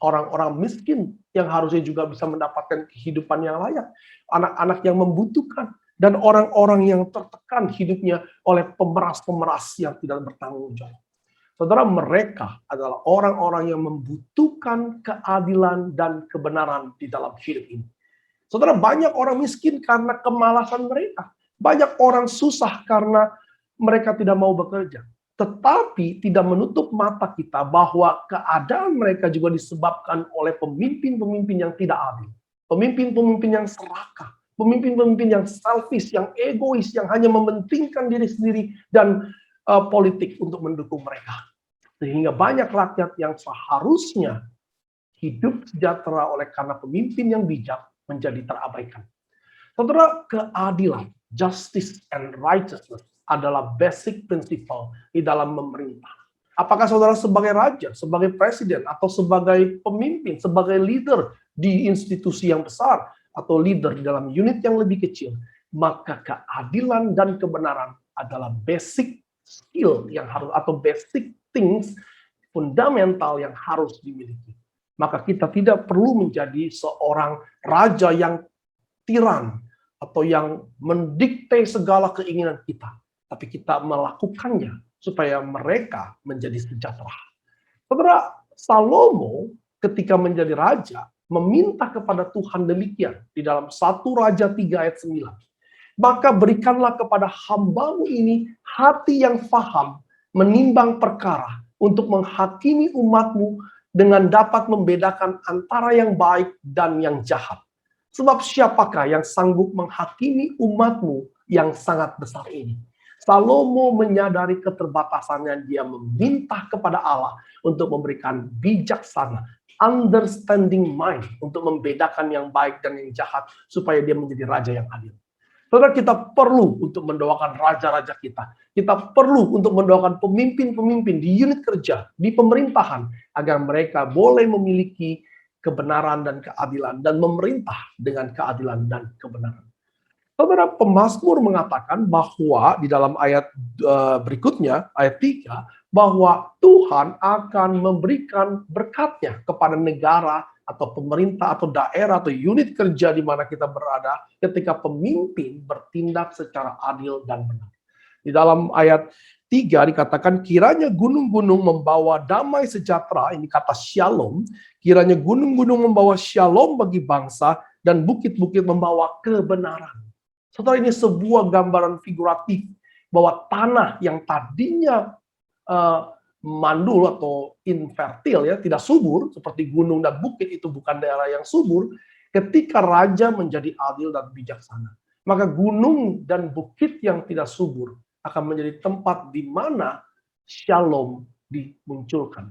orang-orang miskin yang harusnya juga bisa mendapatkan kehidupan yang layak, anak-anak yang membutuhkan, dan orang-orang yang tertekan hidupnya oleh pemeras-pemeras yang tidak bertanggung jawab. Saudara, mereka adalah orang-orang yang membutuhkan keadilan dan kebenaran di dalam hidup ini. Saudara, banyak orang miskin karena kemalasan mereka. Banyak orang susah karena mereka tidak mau bekerja. Tetapi tidak menutup mata kita bahwa keadaan mereka juga disebabkan oleh pemimpin-pemimpin yang tidak adil. Pemimpin-pemimpin yang serakah. Pemimpin-pemimpin yang selfish, yang egois, yang hanya mementingkan diri sendiri dan politik untuk mendukung mereka. Sehingga banyak rakyat yang seharusnya hidup sejahtera oleh karena pemimpin yang bijak menjadi terabaikan. Saudara, keadilan, justice and righteousness adalah basic principle di dalam memerintah. Apakah saudara sebagai raja, sebagai presiden, atau sebagai pemimpin, sebagai leader di institusi yang besar, atau leader di dalam unit yang lebih kecil, maka keadilan dan kebenaran adalah basic skill yang harus, atau basic things fundamental yang harus dimiliki. Maka kita tidak perlu menjadi seorang raja yang tiran atau yang mendikte segala keinginan kita, tapi kita melakukannya supaya mereka menjadi sejahtera. Saudara, Salomo ketika menjadi raja meminta kepada Tuhan demikian di dalam 1 Raja 3 ayat 9. Maka berikanlah kepada hambamu ini hati yang faham menimbang perkara untuk menghakimi umatmu dengan dapat membedakan antara yang baik dan yang jahat. Sebab siapakah yang sanggup menghakimi umatmu yang sangat besar ini? Salomo menyadari keterbatasannya, dia meminta kepada Allah untuk memberikan bijaksana, understanding mind, untuk membedakan yang baik dan yang jahat, supaya dia menjadi raja yang adil. Saudara, kita perlu untuk mendoakan raja-raja kita. Kita perlu untuk mendoakan pemimpin-pemimpin di unit kerja, di pemerintahan, agar mereka boleh memiliki kebenaran dan keadilan, dan memerintah dengan keadilan dan kebenaran. Saudara, pemazmur mengatakan bahwa di dalam ayat berikutnya, ayat 3, bahwa Tuhan akan memberikan berkatnya kepada negara atau pemerintah atau daerah atau unit kerja di mana kita berada ketika pemimpin bertindak secara adil dan benar. Di dalam ayat 3 dikatakan, kiranya gunung-gunung membawa damai sejahtera, ini kata shalom, kiranya gunung-gunung membawa shalom bagi bangsa dan bukit-bukit membawa kebenaran. Saudara, ini sebuah gambaran figuratif bahwa tanah yang tadinya mandul atau infertil, ya, tidak subur, seperti gunung dan bukit itu bukan daerah yang subur, ketika raja menjadi adil dan bijaksana, maka gunung dan bukit yang tidak subur akan menjadi tempat di mana shalom dimunculkan,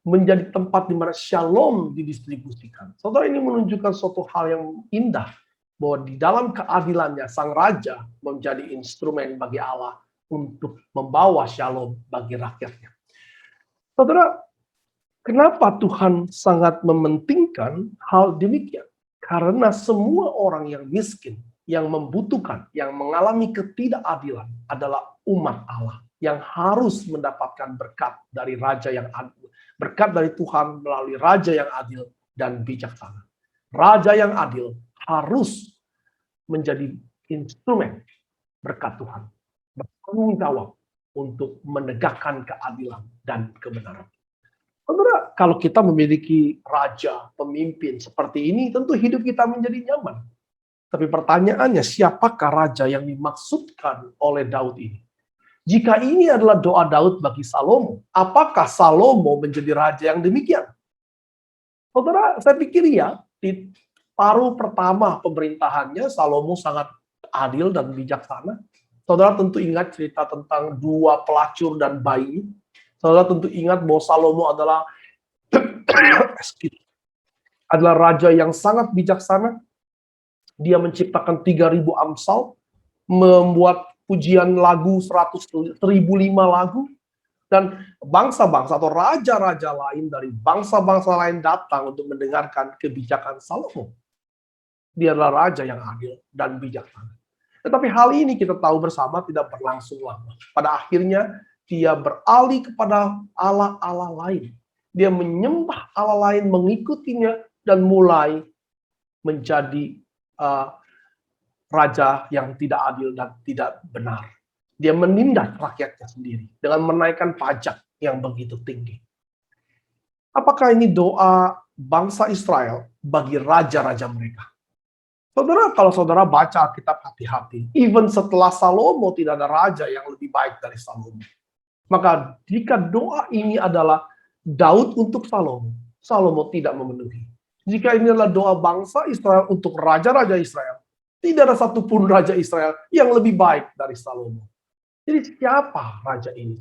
menjadi tempat di mana shalom didistribusikan. Saudara, ini menunjukkan suatu hal yang indah, bahwa di dalam keadilannya sang raja menjadi instrumen bagi Allah untuk membawa shalom bagi rakyatnya. Saudara, kenapa Tuhan sangat mementingkan hal demikian? Karena semua orang yang miskin, yang membutuhkan, yang mengalami ketidakadilan adalah umat Allah yang harus mendapatkan berkat dari raja yang adil, berkat dari Tuhan melalui raja yang adil dan bijaksana. Raja yang adil harus menjadi instrumen berkat Tuhan, bertanggung jawab untuk menegakkan keadilan dan kebenaran. Saudara, kalau kita memiliki raja, pemimpin seperti ini, tentu hidup kita menjadi nyaman. Tapi pertanyaannya, siapakah raja yang dimaksudkan oleh Daud ini? Jika ini adalah doa Daud bagi Salomo, apakah Salomo menjadi raja yang demikian? Saudara, saya pikir ya, di paruh pertama pemerintahannya, Salomo sangat adil dan bijaksana. Saudara tentu ingat cerita tentang 2 pelacur dan bayi. Saudara tentu ingat bahwa Salomo adalah raja yang sangat bijaksana. Dia menciptakan 3.000 amsal, membuat pujian lagu 1.005 lagu, dan bangsa-bangsa atau raja-raja lain dari bangsa-bangsa lain datang untuk mendengarkan kebijakan Salomo. Dia adalah raja yang adil dan bijaksana. Tetapi hal ini kita tahu bersama tidak berlangsung lama. Pada akhirnya dia beralih kepada Allah-Allah lain. Dia menyembah Allah lain, mengikutinya, dan mulai menjadi raja yang tidak adil dan tidak benar. Dia menindas rakyatnya sendiri dengan menaikkan pajak yang begitu tinggi. Apakah ini doa bangsa Israel bagi raja-raja mereka? Saudara, kalau saudara baca Alkitab hati-hati, even setelah Salomo tidak ada raja yang lebih baik dari Salomo. Maka jika doa ini adalah Daud untuk Salomo, Salomo tidak memenuhi. Jika ini adalah doa bangsa Israel untuk raja-raja Israel, tidak ada satupun raja Israel yang lebih baik dari Salomo. Jadi siapa raja ini?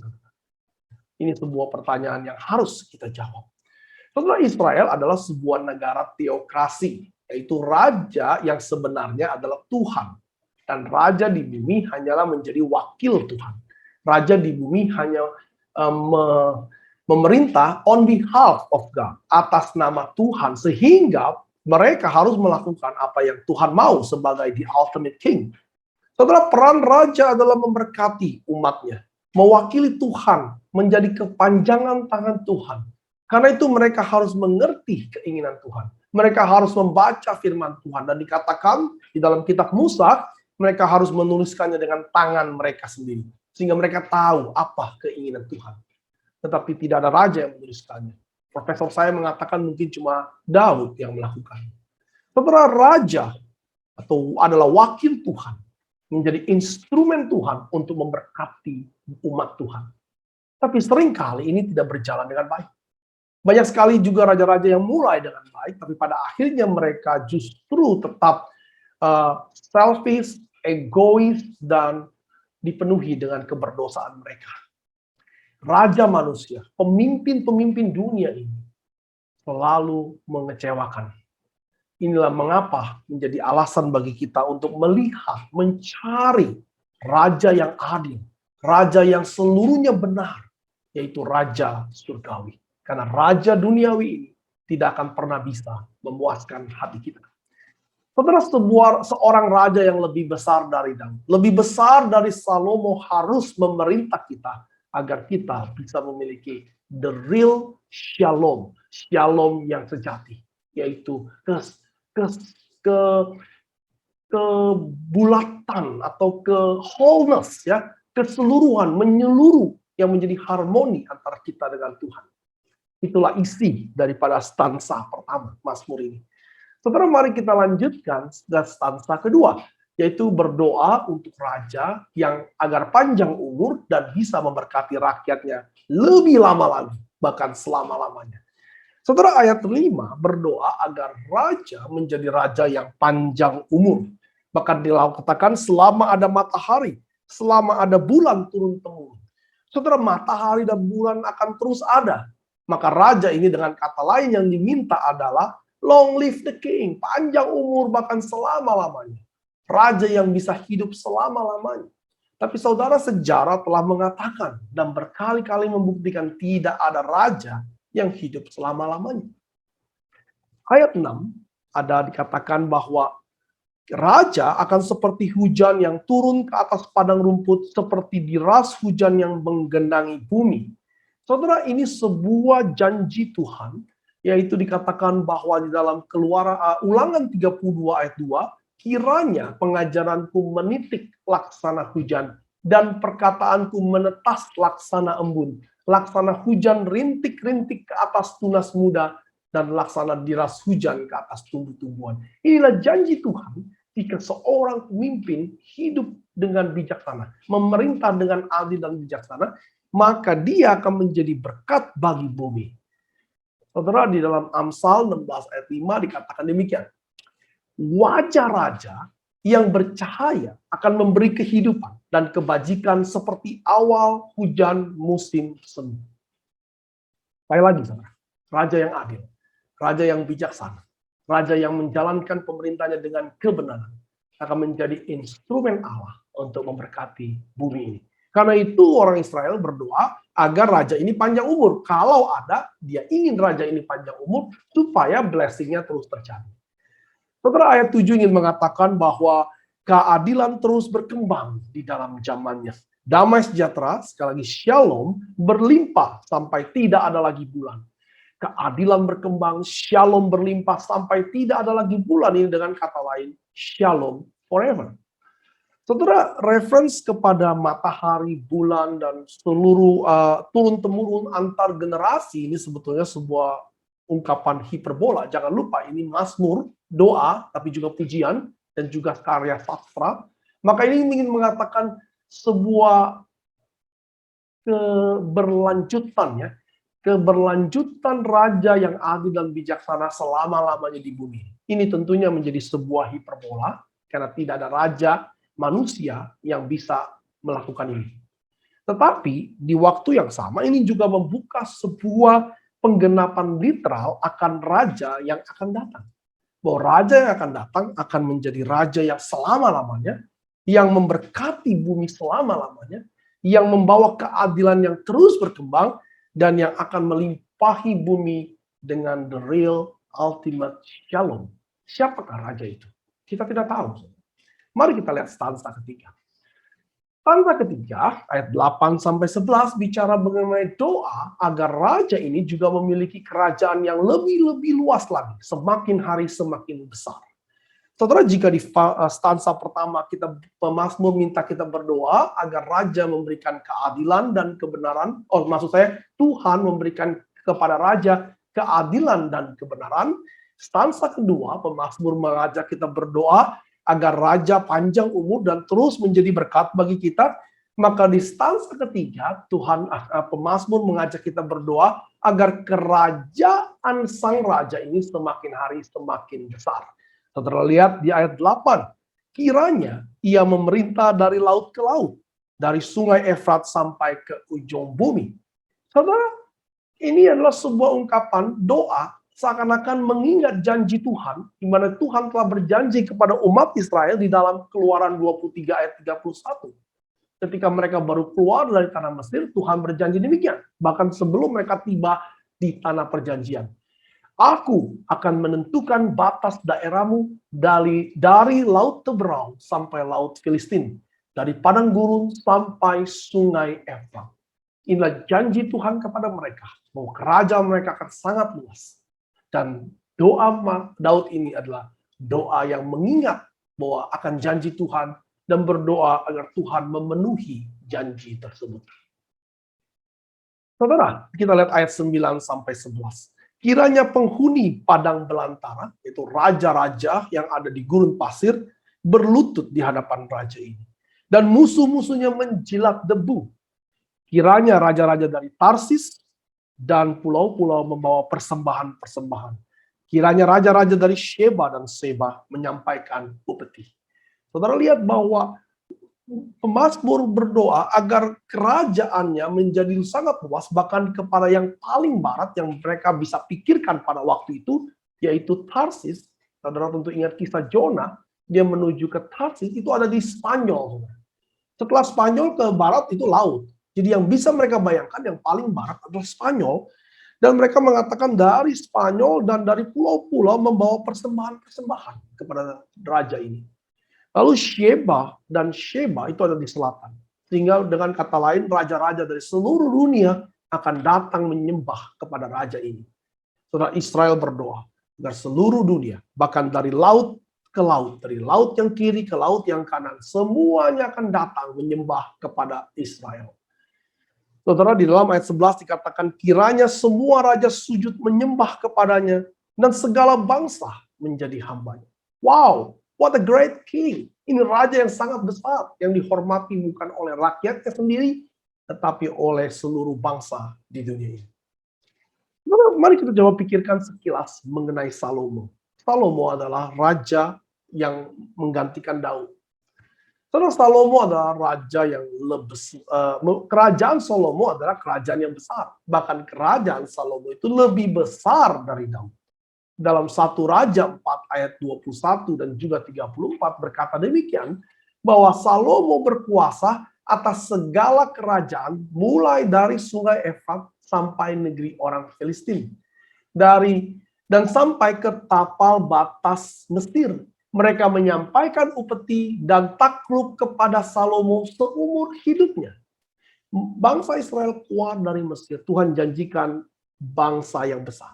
Ini sebuah pertanyaan yang harus kita jawab. Saudara, Israel adalah sebuah negara teokrasi, yaitu raja yang sebenarnya adalah Tuhan. Dan raja di bumi hanyalah menjadi wakil Tuhan. Raja di bumi hanya memerintah on behalf of God, atas nama Tuhan, sehingga mereka harus melakukan apa yang Tuhan mau sebagai the ultimate king. Saudara, peran raja adalah memberkati umatnya, mewakili Tuhan, menjadi kepanjangan tangan Tuhan. Karena itu mereka harus mengerti keinginan Tuhan, Mereka harus membaca firman Tuhan. Dan dikatakan di dalam kitab Musa, mereka harus menuliskannya dengan tangan mereka sendiri. Sehingga mereka tahu apa keinginan Tuhan. Tetapi tidak ada raja yang menuliskannya. Profesor saya mengatakan mungkin cuma Daud yang melakukan. Saudara, raja atau adalah wakil Tuhan, menjadi instrumen Tuhan untuk memberkati umat Tuhan. Tapi seringkali ini tidak berjalan dengan baik. Banyak sekali juga raja-raja yang mulai dengan baik, tapi pada akhirnya mereka justru tetap selfish, egois, dan dipenuhi dengan keberdosaan mereka. Raja manusia, pemimpin-pemimpin dunia ini selalu mengecewakan. Inilah mengapa menjadi alasan bagi kita untuk melihat, mencari raja yang adil, raja yang seluruhnya benar, yaitu raja surgawi. Karena raja duniawi ini tidak akan pernah bisa memuaskan hati kita. Saudara, seorang raja yang lebih besar dari Daud, lebih besar dari Salomo harus memerintah kita agar kita bisa memiliki the real shalom, shalom yang sejati, yaitu kebulatan atau ke wholeness, ya, keseluruhan, menyeluruh yang menjadi harmoni antara kita dengan Tuhan. Itulah isi daripada stansa pertama Mazmur ini. Saudara, mari kita lanjutkan stansa kedua, yaitu berdoa untuk raja yang agar panjang umur dan bisa memberkati rakyatnya lebih lama lagi, bahkan selama-lamanya. Saudara, ayat 5 berdoa agar raja menjadi raja yang panjang umur. Bahkan dikatakan selama ada matahari, selama ada bulan turun-temurun. Saudara, matahari dan bulan akan terus ada. Maka raja ini dengan kata lain yang diminta adalah long live the king, panjang umur bahkan selama-lamanya. Raja yang bisa hidup selama-lamanya. Tapi saudara, sejarah telah mengatakan dan berkali-kali membuktikan tidak ada raja yang hidup selama-lamanya. Ayat 6 ada dikatakan bahwa raja akan seperti hujan yang turun ke atas padang rumput, seperti deras hujan yang menggenangi bumi. Saudara, ini sebuah janji Tuhan, yaitu dikatakan bahwa di dalam Ulangan 32 ayat 2, kiranya pengajaranku menitik laksana hujan dan perkataanku menetas laksana embun. Laksana hujan rintik-rintik ke atas tunas muda dan laksana deras hujan ke atas tumbuh-tumbuhan. Inilah janji Tuhan jika seorang pemimpin hidup dengan bijaksana, memerintah dengan adil dan bijaksana, maka dia akan menjadi berkat bagi bumi. Saudara, di dalam Amsal 16 ayat 5 dikatakan demikian. Wajah raja yang bercahaya akan memberi kehidupan dan kebajikan seperti awal hujan musim semi. Sekali lagi, saudara, raja yang adil, raja yang bijaksana, raja yang menjalankan pemerintahnya dengan kebenaran akan menjadi instrumen Allah untuk memberkati bumi ini. Karena itu orang Israel berdoa agar raja ini panjang umur. Kalau ada, dia ingin raja ini panjang umur supaya blessing-nya terus terjadi. Saudara, ayat 7 ingin mengatakan bahwa keadilan terus berkembang di dalam zamannya. Damai sejahtera, sekali lagi shalom, berlimpah sampai tidak ada lagi bulan. Keadilan berkembang, shalom berlimpah sampai tidak ada lagi bulan. Ini dengan kata lain, shalom forever. Saudara, reference kepada matahari, bulan, dan seluruh turun-temurun antar generasi ini sebetulnya sebuah ungkapan hiperbola. Jangan lupa, ini mazmur, doa, tapi juga pujian, dan juga karya sastra. Maka ini ingin mengatakan sebuah keberlanjutan, ya, keberlanjutan raja yang adil dan bijaksana selama-lamanya di bumi. Ini tentunya menjadi sebuah hiperbola, karena tidak ada raja manusia yang bisa melakukan ini. Tetapi di waktu yang sama ini juga membuka sebuah penggenapan literal akan raja yang akan datang. Bahwa raja yang akan datang akan menjadi raja yang selama-lamanya, yang memberkati bumi selama-lamanya, yang membawa keadilan yang terus berkembang, dan yang akan melimpahi bumi dengan the real ultimate shalom. Siapakah raja itu? Kita tidak tahu. Mari kita lihat stansa ketiga. Stanza ketiga, ayat 8 sampai 11 bicara mengenai doa agar raja ini juga memiliki kerajaan yang lebih luas lagi, semakin hari semakin besar. Saudara, jika di stanza pertama pemazmur minta kita berdoa agar raja memberikan keadilan dan kebenaran, maksud saya Tuhan memberikan kepada raja keadilan dan kebenaran. Stanza kedua, pemazmur mengajak kita berdoa agar raja panjang umur dan terus menjadi berkat bagi kita. Maka di stanza ketiga, pemazmur mengajak kita berdoa agar kerajaan sang raja ini semakin hari semakin besar. Saudara lihat di ayat 8, kiranya ia memerintah dari laut ke laut, dari sungai Efrat sampai ke ujung bumi. Saudara, ini adalah sebuah ungkapan doa seakan-akan mengingat janji Tuhan, di mana Tuhan telah berjanji kepada umat Israel di dalam Keluaran 23 ayat 31. Ketika mereka baru keluar dari tanah Mesir, Tuhan berjanji demikian. Bahkan sebelum mereka tiba di tanah perjanjian. Aku akan menentukan batas daerahmu dari laut Teberau sampai laut Filistin, dari padang gurun sampai sungai Efrat. Inilah janji Tuhan kepada mereka, bahwa kerajaan mereka akan sangat luas. Dan doa Daud ini adalah doa yang mengingat bahwa akan janji Tuhan dan berdoa agar Tuhan memenuhi janji tersebut. Saudara, kita lihat ayat 9 sampai 11. Kiranya penghuni padang belantara, yaitu raja-raja yang ada di gurun pasir, berlutut di hadapan raja ini. Dan musuh-musuhnya menjilat debu. Kiranya raja-raja dari Tarsis dan pulau-pulau membawa persembahan-persembahan. Kiranya raja-raja dari Sheba dan Seba menyampaikan upeti. Saudara lihat bahwa pemazmur berdoa agar kerajaannya menjadi sangat luas, bahkan kepada yang paling barat yang mereka bisa pikirkan pada waktu itu, yaitu Tarsis. Saudara tentu ingat kisah Jonah, dia menuju ke Tarsis, itu ada di Spanyol. Setelah Spanyol ke barat itu laut. Jadi yang bisa mereka bayangkan yang paling barat adalah Spanyol. Dan mereka mengatakan dari Spanyol dan dari pulau-pulau membawa persembahan-persembahan kepada raja ini. Lalu Sheba dan Sheba itu ada di selatan. Sehingga dengan kata lain raja-raja dari seluruh dunia akan datang menyembah kepada raja ini. Saudara, Israel berdoa agar seluruh dunia, bahkan dari laut ke laut, dari laut yang kiri ke laut yang kanan, semuanya akan datang menyembah kepada Israel. Saudara, di dalam ayat 11 dikatakan kiranya semua raja sujud menyembah kepadanya dan segala bangsa menjadi hambanya. Wow, what a great king. Ini raja yang sangat besar, yang dihormati bukan oleh rakyatnya sendiri, tetapi oleh seluruh bangsa di dunia ini. Mari kita coba pikirkan sekilas mengenai Salomo. Salomo adalah raja yang menggantikan Daud. Saudara, Salomo adalah raja yang kerajaan Salomo adalah kerajaan yang besar. Bahkan kerajaan Salomo itu lebih besar dari Daud. Dalam 1 Raja 4 ayat 21 dan juga 34 berkata demikian, bahwa Salomo berkuasa atas segala kerajaan mulai dari sungai Efrat sampai negeri orang Filistin. Dan sampai ke tapal batas Mesir. Mereka menyampaikan upeti dan takluk kepada Salomo seumur hidupnya. Bangsa Israel keluar dari Mesir, Tuhan janjikan bangsa yang besar.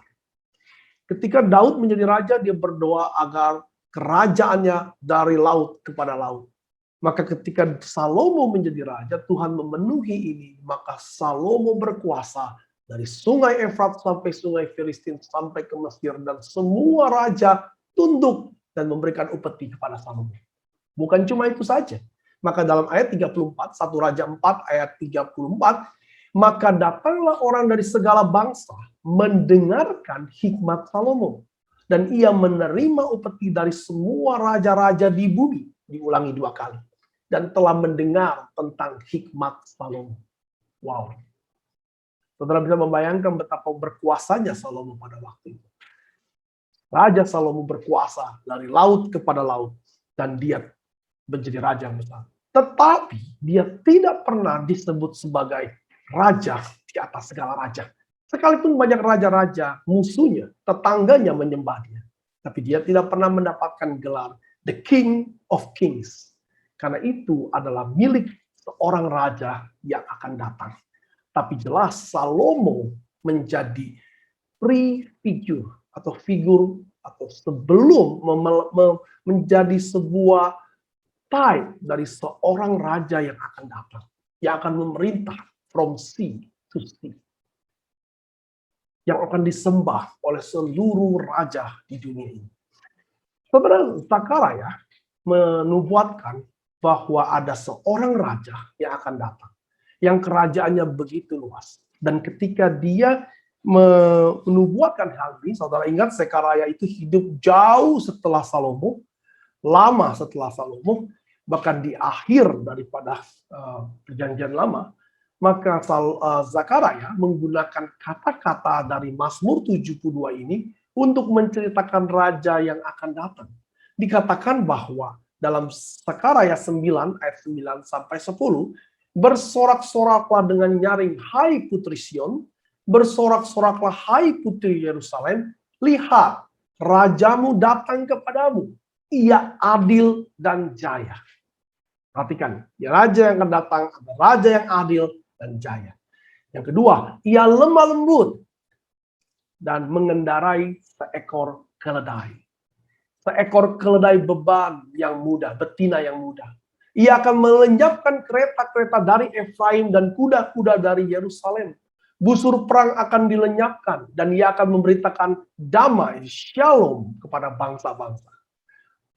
Ketika Daud menjadi raja, dia berdoa agar kerajaannya dari laut kepada laut. Maka ketika Salomo menjadi raja, Tuhan memenuhi ini. Maka Salomo berkuasa dari sungai Efrat sampai sungai Filistin, sampai ke Mesir. Dan semua raja tunduk dan memberikan upeti kepada Salomo. Bukan cuma itu saja. Maka dalam ayat 34, 1 Raja 4 ayat 34, maka datanglah orang dari segala bangsa mendengarkan hikmat Salomo. Dan ia menerima upeti dari semua raja-raja di bumi. Diulangi 2 kali. Dan telah mendengar tentang hikmat Salomo. Wow. Saudara bisa membayangkan betapa berkuasanya Salomo pada waktu itu. Raja Salomo berkuasa dari laut kepada laut. Dan dia menjadi raja yang besar. Tetapi dia tidak pernah disebut sebagai raja di atas segala raja. Sekalipun banyak raja-raja musuhnya, tetangganya menyembah dia. Tapi dia tidak pernah mendapatkan gelar The King of Kings. Karena itu adalah milik seorang raja yang akan datang. Tapi jelas Salomo menjadi prefigure atau figur atau sebelum menjadi sebuah type dari seorang raja yang akan datang, yang akan memerintah from sea to sea, yang akan disembah oleh seluruh raja di dunia ini. Sebenarnya Zakaria menubuatkan bahwa ada seorang raja yang akan datang, yang kerajaannya begitu luas. Dan ketika dia menubuatkan hal ini, saudara ingat Zakaria itu hidup jauh setelah Salomo, lama setelah Salomo, bahkan di akhir daripada perjanjian lama. Maka Zakaria menggunakan kata-kata dari Mazmur 72 ini untuk menceritakan raja yang akan datang. Dikatakan bahwa dalam Zakaria 9 ayat 9 sampai 10, bersorak-soraklah dengan nyaring, hai putri Sion, bersorak-soraklah hai putri Yerusalem, lihat rajamu datang kepadamu, ia adil dan jaya. Perhatikan, ya, raja yang akan datang adalah raja yang adil dan jaya. Yang kedua, ia lemah lembut dan mengendarai seekor keledai. Seekor keledai beban yang muda, betina yang muda. Ia akan melenyapkan kereta-kereta dari Efraim dan kuda-kuda dari Yerusalem. Busur perang akan dilenyapkan dan ia akan memberitakan damai, shalom kepada bangsa-bangsa.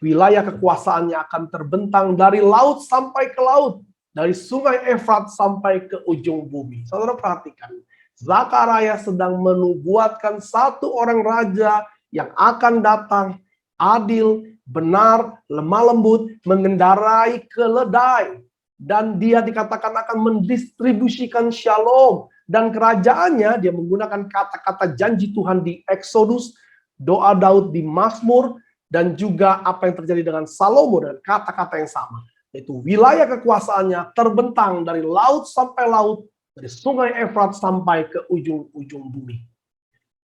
Wilayah kekuasaannya akan terbentang dari laut sampai ke laut, dari sungai Efrat sampai ke ujung bumi. Saudara perhatikan, Zakaria sedang menubuatkan satu orang raja yang akan datang, adil, benar, lemah lembut, mengendarai keledai. Dan dia dikatakan akan mendistribusikan shalom. Dan kerajaannya, dia menggunakan kata-kata janji Tuhan di Exodus, doa Daud di Mazmur, dan juga apa yang terjadi dengan Salomo dan kata-kata yang sama. Yaitu wilayah kekuasaannya terbentang dari laut sampai laut, dari sungai Efrat sampai ke ujung-ujung bumi.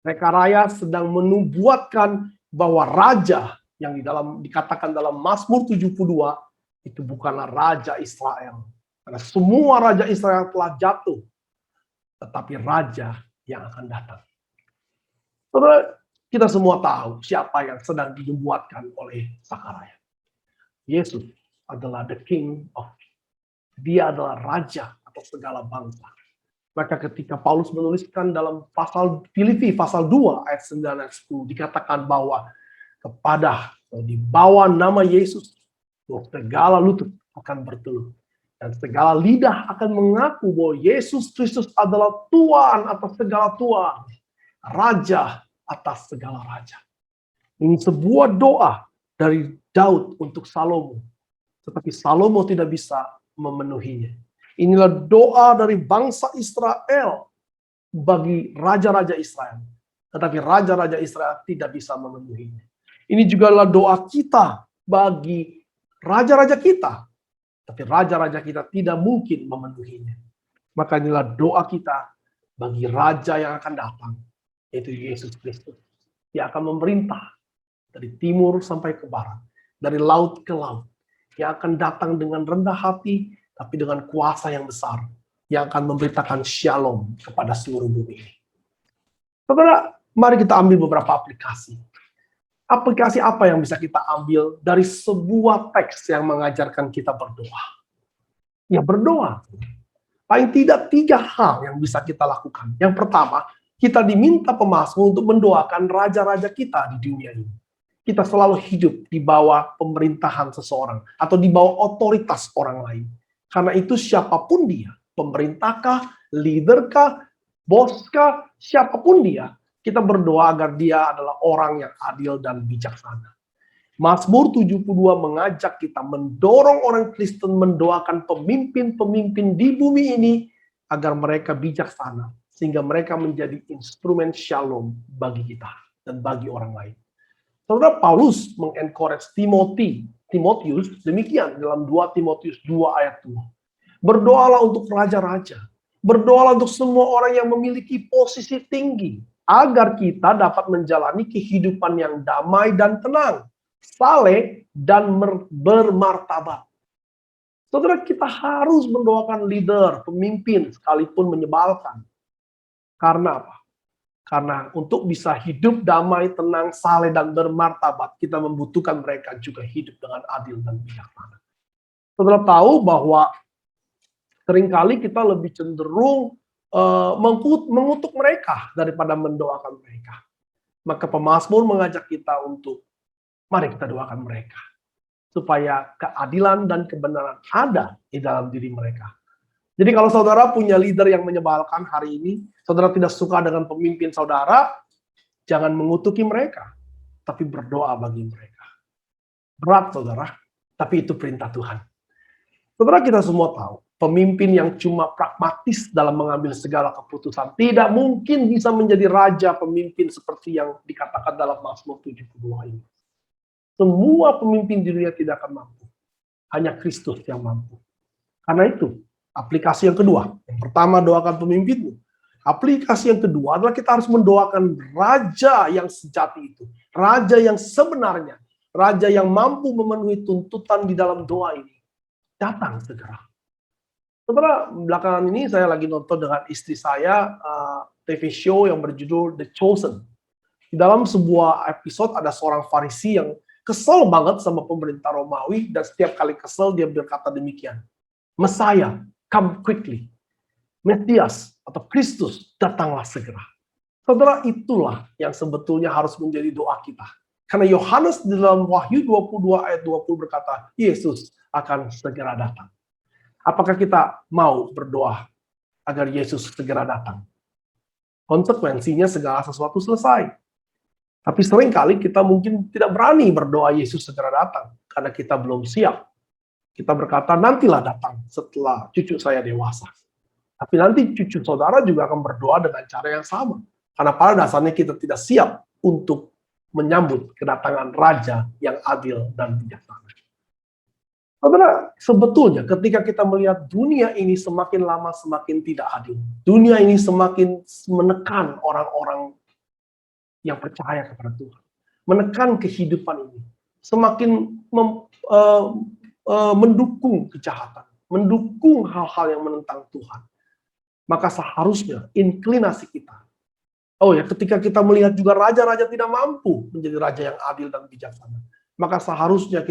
Zakaria sedang menubuatkan bahwa raja yang dikatakan dalam Mazmur 72 itu bukanlah raja Israel. Karena semua raja Israel telah jatuh. Tetapi raja yang akan datang. Saudara, kita semua tahu siapa yang sedang dinubuatkan oleh Zakaria. Yesus adalah the King of Kings. Dia adalah raja atas segala bangsa. Maka ketika Paulus menuliskan dalam pasal Filipi pasal 2 ayat 9 dan 10 dikatakan bahwa kepada di bawah nama Yesus segala lutut akan bertelut. Dan segala lidah akan mengaku bahwa Yesus Kristus adalah Tuhan atas segala Tuhan. Raja atas segala raja. Ini sebuah doa dari Daud untuk Salomo. Tetapi Salomo tidak bisa memenuhinya. Inilah doa dari bangsa Israel bagi raja-raja Israel. Tetapi raja-raja Israel tidak bisa memenuhinya. Ini juga adalah doa kita bagi raja-raja kita. Tapi raja-raja kita tidak mungkin memenuhinya. Maka inilah doa kita bagi raja yang akan datang, yaitu Yesus Kristus. Dia akan memerintah dari timur sampai ke barat, dari laut ke laut. Yang akan datang dengan rendah hati, tapi dengan kuasa yang besar. Yang akan memberitakan shalom kepada seluruh bumi ini. Saudara, mari kita ambil beberapa aplikasi. Aplikasi apa yang bisa kita ambil dari sebuah teks yang mengajarkan kita berdoa? Ya berdoa. Paling tidak 3 hal yang bisa kita lakukan. Yang pertama, kita diminta pemazmur untuk mendoakan raja-raja kita di dunia ini. Kita selalu hidup di bawah pemerintahan seseorang atau di bawah otoritas orang lain. Karena itu siapapun dia, pemerintahkah, leaderkah, boskah, siapapun dia, kita berdoa agar dia adalah orang yang adil dan bijaksana. Mazmur 72 mengajak kita mendorong orang Kristen mendoakan pemimpin-pemimpin di bumi ini agar mereka bijaksana. Sehingga mereka menjadi instrumen shalom bagi kita dan bagi orang lain. Saudara, Paulus mengencourage Timotius demikian dalam 2 Timotius 2 ayat 2. Berdoalah untuk raja-raja. Berdoalah untuk semua orang yang memiliki posisi tinggi. Agar kita dapat menjalani kehidupan yang damai dan tenang, saleh dan bermartabat. Saudara, kita harus mendoakan leader, pemimpin, sekalipun menyebalkan. Karena apa? Karena untuk bisa hidup damai, tenang, saleh, dan bermartabat, kita membutuhkan mereka juga hidup dengan adil dan bijaksana. Saudara tahu bahwa seringkali kita lebih cenderung mengutuk mereka daripada mendoakan mereka. Maka pemazmur mengajak kita untuk mari kita doakan mereka. Supaya keadilan dan kebenaran ada di dalam diri mereka. Jadi kalau saudara punya leader yang menyebalkan hari ini, saudara tidak suka dengan pemimpin saudara, jangan mengutuki mereka, tapi berdoa bagi mereka. Berat saudara, tapi itu perintah Tuhan. Saudara, kita semua tahu, pemimpin yang cuma pragmatis dalam mengambil segala keputusan, tidak mungkin bisa menjadi raja pemimpin seperti yang dikatakan dalam Mazmur 72 ini. Semua pemimpin di dunia tidak akan mampu. Hanya Kristus yang mampu. Karena itu, aplikasi yang kedua. Yang pertama, doakan pemimpinmu. Aplikasi yang kedua adalah kita harus mendoakan raja yang sejati itu. Raja yang sebenarnya. Raja yang mampu memenuhi tuntutan di dalam doa ini. Datang segera. Sebenarnya belakangan ini saya lagi nonton dengan istri saya TV show yang berjudul The Chosen. Di dalam sebuah episode ada seorang Farisi yang kesel banget sama pemerintah Romawi, dan setiap kali kesel dia berkata demikian, Messiah, come quickly. Mesias atau Kristus, datanglah segera. Saudara, itulah yang sebetulnya harus menjadi doa kita. Karena Yohanes di dalam Wahyu 22 ayat 20 berkata, Yesus akan segera datang. Apakah kita mau berdoa agar Yesus segera datang? Konsekuensinya segala sesuatu selesai. Tapi seringkali kita mungkin tidak berani berdoa Yesus segera datang. Karena kita belum siap. Kita berkata, nantilah datang setelah cucu saya dewasa. Tapi nanti cucu saudara juga akan berdoa dengan cara yang sama. Karena pada dasarnya kita tidak siap untuk menyambut kedatangan Raja yang adil dan bijaksana. Saudara, sebetulnya ketika kita melihat dunia ini semakin lama semakin tidak adil. Dunia ini semakin menekan orang-orang yang percaya kepada Tuhan, menekan kehidupan ini, semakin mendukung kejahatan, mendukung hal-hal yang menentang Tuhan. Maka seharusnya inklinasi kita, ketika kita melihat juga raja-raja tidak mampu menjadi raja yang adil dan bijaksana, maka seharusnya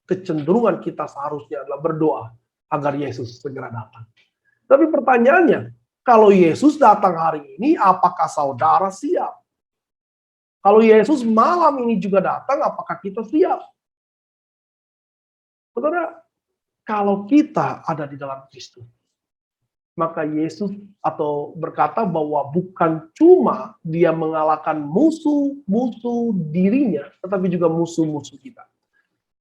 kecenderungan kita seharusnya adalah berdoa agar Yesus segera datang. Tapi pertanyaannya, kalau Yesus datang hari ini, apakah saudara siap? Kalau Yesus malam ini juga datang, apakah kita siap? Saudara, kalau kita ada di dalam Kristus, maka Yesus berkata bahwa bukan cuma dia mengalahkan musuh-musuh dirinya, tetapi juga musuh-musuh kita.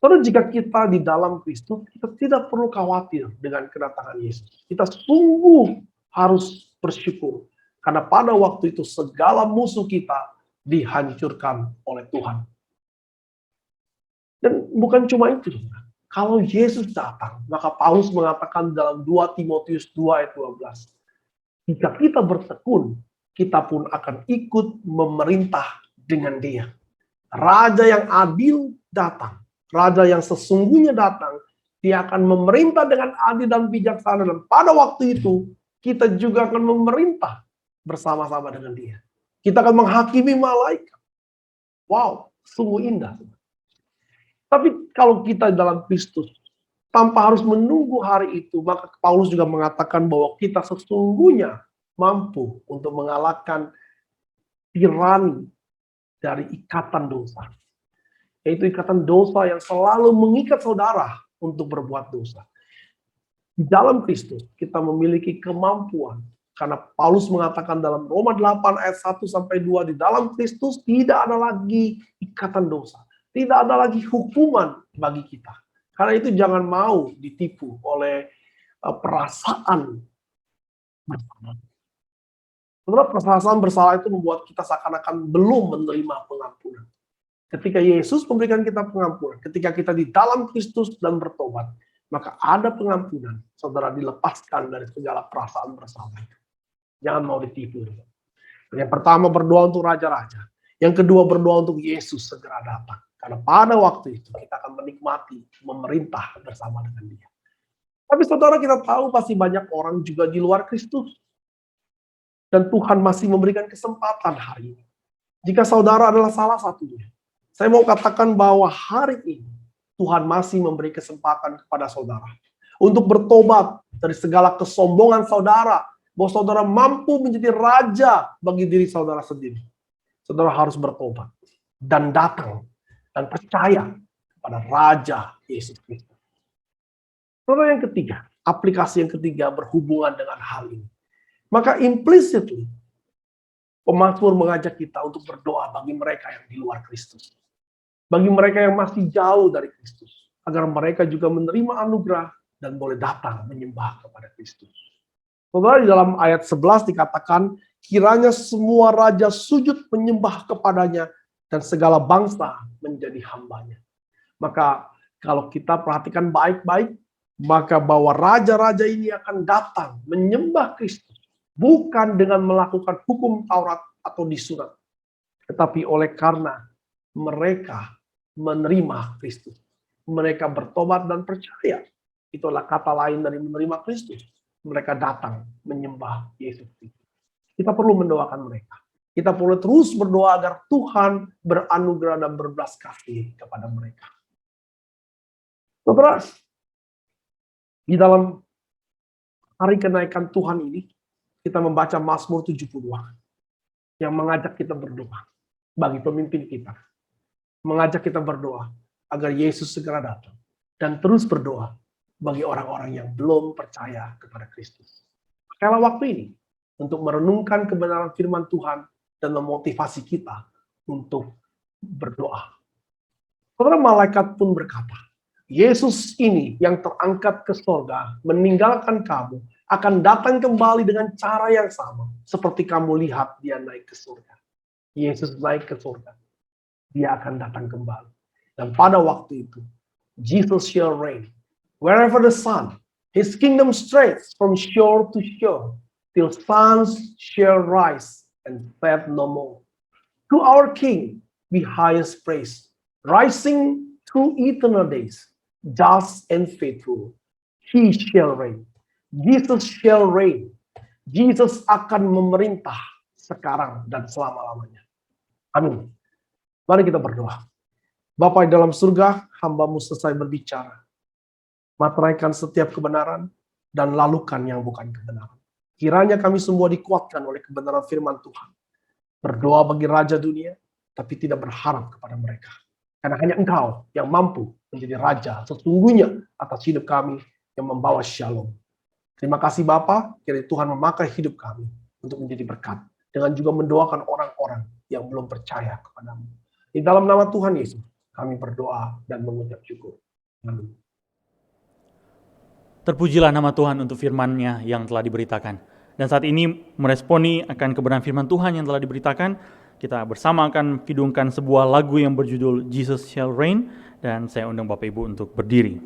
Saudara, jika kita di dalam Kristus, kita tidak perlu khawatir dengan kedatangan Yesus. Kita sungguh harus bersyukur. Karena pada waktu itu segala musuh kita dihancurkan oleh Tuhan. Dan bukan cuma itu. Kalau Yesus datang, maka Paulus mengatakan dalam 2 Timotius 2 ayat 12. Jika kita bertekun, kita pun akan ikut memerintah dengan dia. Raja yang adil datang. Raja yang sesungguhnya datang. Dia akan memerintah dengan adil dan bijaksana. Dan pada waktu itu, kita juga akan memerintah bersama-sama dengan dia. Kita akan menghakimi malaikat. Wow, sungguh indah. Tapi kalau kita dalam Kristus, tanpa harus menunggu hari itu, maka Paulus juga mengatakan bahwa kita sesungguhnya mampu untuk mengalahkan tirani dari ikatan dosa. Yaitu ikatan dosa yang selalu mengikat saudara untuk berbuat dosa. Di dalam Kristus, kita memiliki kemampuan. Karena Paulus mengatakan dalam Roma 8 ayat 1-2, di dalam Kristus tidak ada lagi ikatan dosa. Tidak ada lagi hukuman bagi kita. Karena itu jangan mau ditipu oleh perasaan bersalah. Sebenarnya perasaan bersalah itu membuat kita seakan-akan belum menerima pengampunan. Ketika Yesus memberikan kita pengampunan, ketika kita di dalam Kristus dan bertobat, maka ada pengampunan. Saudara dilepaskan dari segala perasaan bersalah. Jangan mau ditipu. Yang pertama berdoa untuk raja-raja. Yang kedua berdoa untuk Yesus segera datang. Karena pada waktu itu kita akan menikmati memerintah bersama dengan dia. Tapi saudara, kita tahu pasti banyak orang juga di luar Kristus. Dan Tuhan masih memberikan kesempatan hari ini. Jika saudara adalah salah satunya, saya mau katakan bahwa hari ini Tuhan masih memberi kesempatan kepada saudara untuk bertobat dari segala kesombongan saudara, bahwa saudara mampu menjadi raja bagi diri saudara sendiri. Saudara harus bertobat dan datang dan percaya kepada Raja Yesus Kristus. Saudara, yang ketiga, aplikasi yang ketiga berhubungan dengan hal ini. Maka implicitly, pemazmur mengajak kita untuk berdoa bagi mereka yang di luar Kristus. Bagi mereka yang masih jauh dari Kristus. Agar mereka juga menerima anugerah dan boleh datang menyembah kepada Kristus. Saudara, di dalam ayat 11 dikatakan, kiranya semua raja sujud menyembah kepadanya dan segala bangsa menjadi hambanya. Maka kalau kita perhatikan baik-baik, maka bahwa raja-raja ini akan datang menyembah Kristus. Bukan dengan melakukan hukum Taurat atau disurat. Tetapi oleh karena mereka menerima Kristus. Mereka bertobat dan percaya. Itulah kata lain dari menerima Kristus. Mereka datang menyembah Yesus Kristus. Kita perlu mendoakan mereka. Kita perlu terus berdoa agar Tuhan beranugerah dan berbelas kasih kepada mereka. Saudara, di dalam hari kenaikan Tuhan ini, kita membaca Mazmur 72 yang mengajak kita berdoa bagi pemimpin kita. Mengajak kita berdoa agar Yesus segera datang. Dan terus berdoa bagi orang-orang yang belum percaya kepada Kristus. Pakailah waktu ini untuk merenungkan kebenaran firman Tuhan dan memotivasi kita untuk berdoa. Saudara, malaikat pun berkata, Yesus ini yang terangkat ke surga, meninggalkan kamu, akan datang kembali dengan cara yang sama. Seperti kamu lihat dia naik ke surga. Yesus naik ke surga. Dia akan datang kembali. Dan pada waktu itu, Jesus shall reign. Wherever the sun, his kingdom stretches from shore to shore, till suns shall rise and set no more. To our King be highest praise, rising through eternal days, just and faithful. He shall reign. Jesus shall reign. Jesus akan memerintah sekarang dan selama-lamanya. Amin. Mari kita berdoa. Bapa di dalam surga, hamba-Mu selesai berbicara. Materaikan setiap kebenaran dan lalukan yang bukan kebenaran. Kiranya kami semua dikuatkan oleh kebenaran firman Tuhan. Berdoa bagi Raja dunia, tapi tidak berharap kepada mereka. Karena hanya Engkau yang mampu menjadi Raja sesungguhnya atas hidup kami yang membawa shalom. Terima kasih Bapa, kiranya Tuhan memakai hidup kami untuk menjadi berkat. Dengan juga mendoakan orang-orang yang belum percaya kepadamu. Di dalam nama Tuhan Yesus, kami berdoa dan mengucap syukur. Amin. Terpujilah nama Tuhan untuk firman-Nya yang telah diberitakan. Dan saat ini meresponi akan kebenaran firman Tuhan yang telah diberitakan, kita bersama akan vidungkan sebuah lagu yang berjudul Jesus Shall Reign, dan saya undang Bapak Ibu untuk berdiri.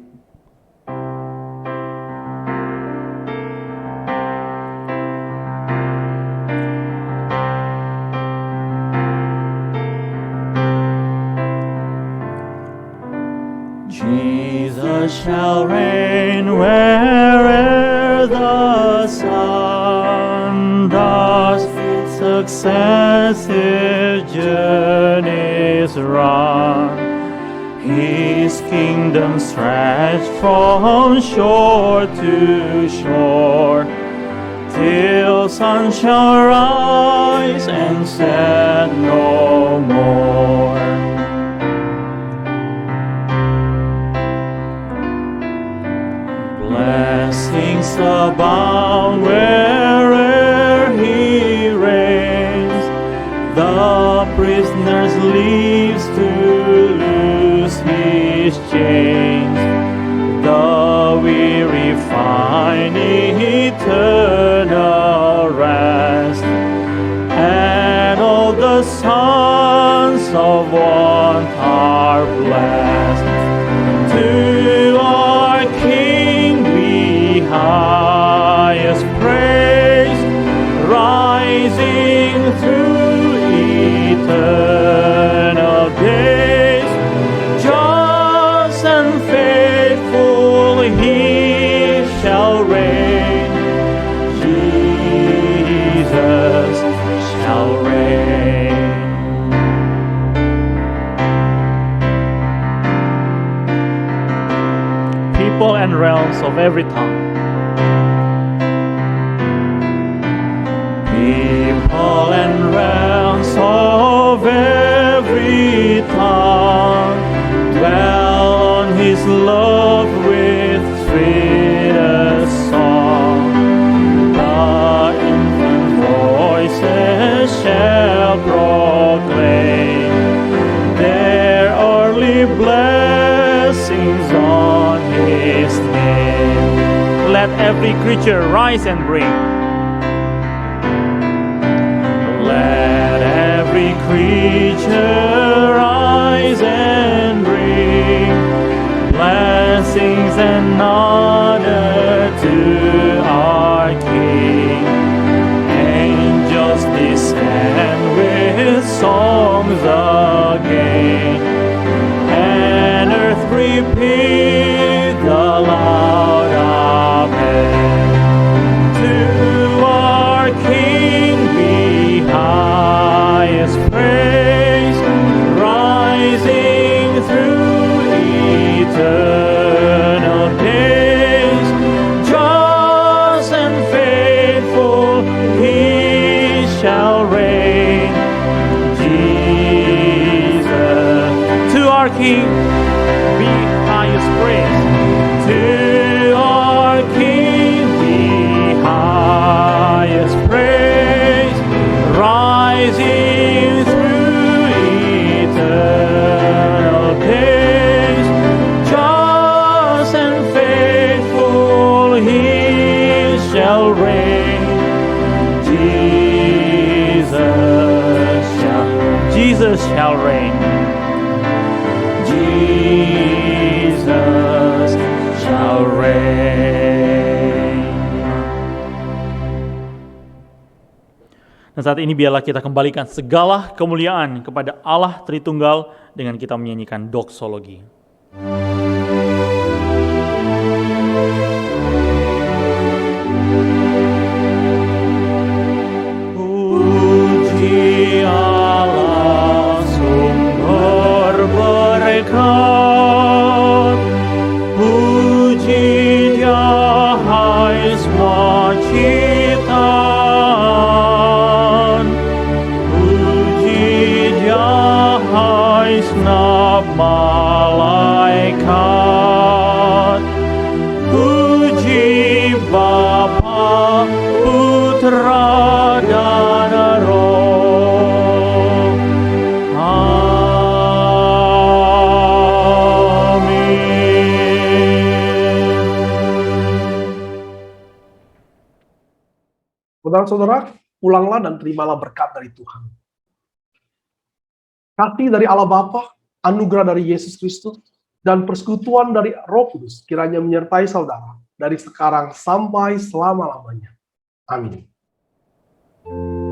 Jesus shall reign where'er the sun does successive journeys run. His kingdom stretched from shore to shore, till sun shall rise and set no more. Blessings abound where'er He reigns. The prisoner's leaves to loose his chains. The weary find eternal rest, and all the sons of want are blessed. To our King be highest praise, rising through eternal days. Just and faithful He of every tongue. People and realms of every tongue dwell on his love with sweetest song. The infant voices shall proclaim their early blessings on his name. Let every creature rise and bring. Let every creature rise and bring blessings and honor to our King. Angels descend with songs again, and earth repeat the loud amen. To our King be highest praise, rising through eternal days. Just and faithful he shall reign. Jesus, to our King be highest praise. To our King be highest praise, rising through eternal days. Just and faithful he shall reign. Jesus shall reign. Jesus shall reign. Dan saat ini biarlah kita kembalikan segala kemuliaan kepada Allah Tritunggal dengan kita menyanyikan doksologi. Puji Allah sumber berkat, puji Dia hai semua ciptaan, puji Dia hai senap malaikat, puji Bapa, Putra dan Roh. Saudara-saudara, pulanglah dan terimalah berkat dari Tuhan. Kasih dari Allah Bapa, anugerah dari Yesus Kristus, dan persekutuan dari Roh Kudus kiranya menyertai saudara dari sekarang sampai selama-lamanya. Amin. Amin.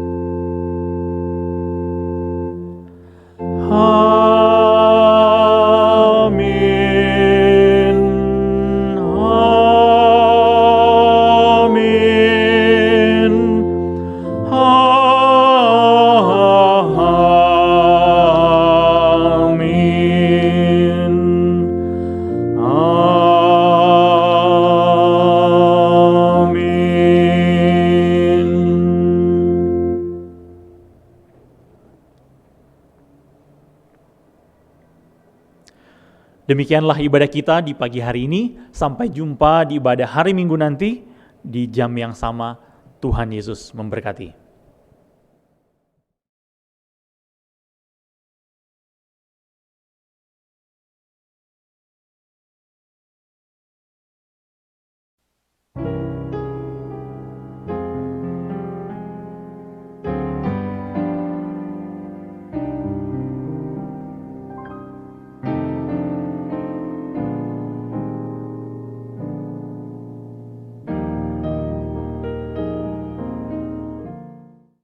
Amin. Amin. Amin. Demikianlah ibadah kita di pagi hari ini. Sampai jumpa di ibadah hari Minggu nanti di jam yang sama. Tuhan Yesus memberkati.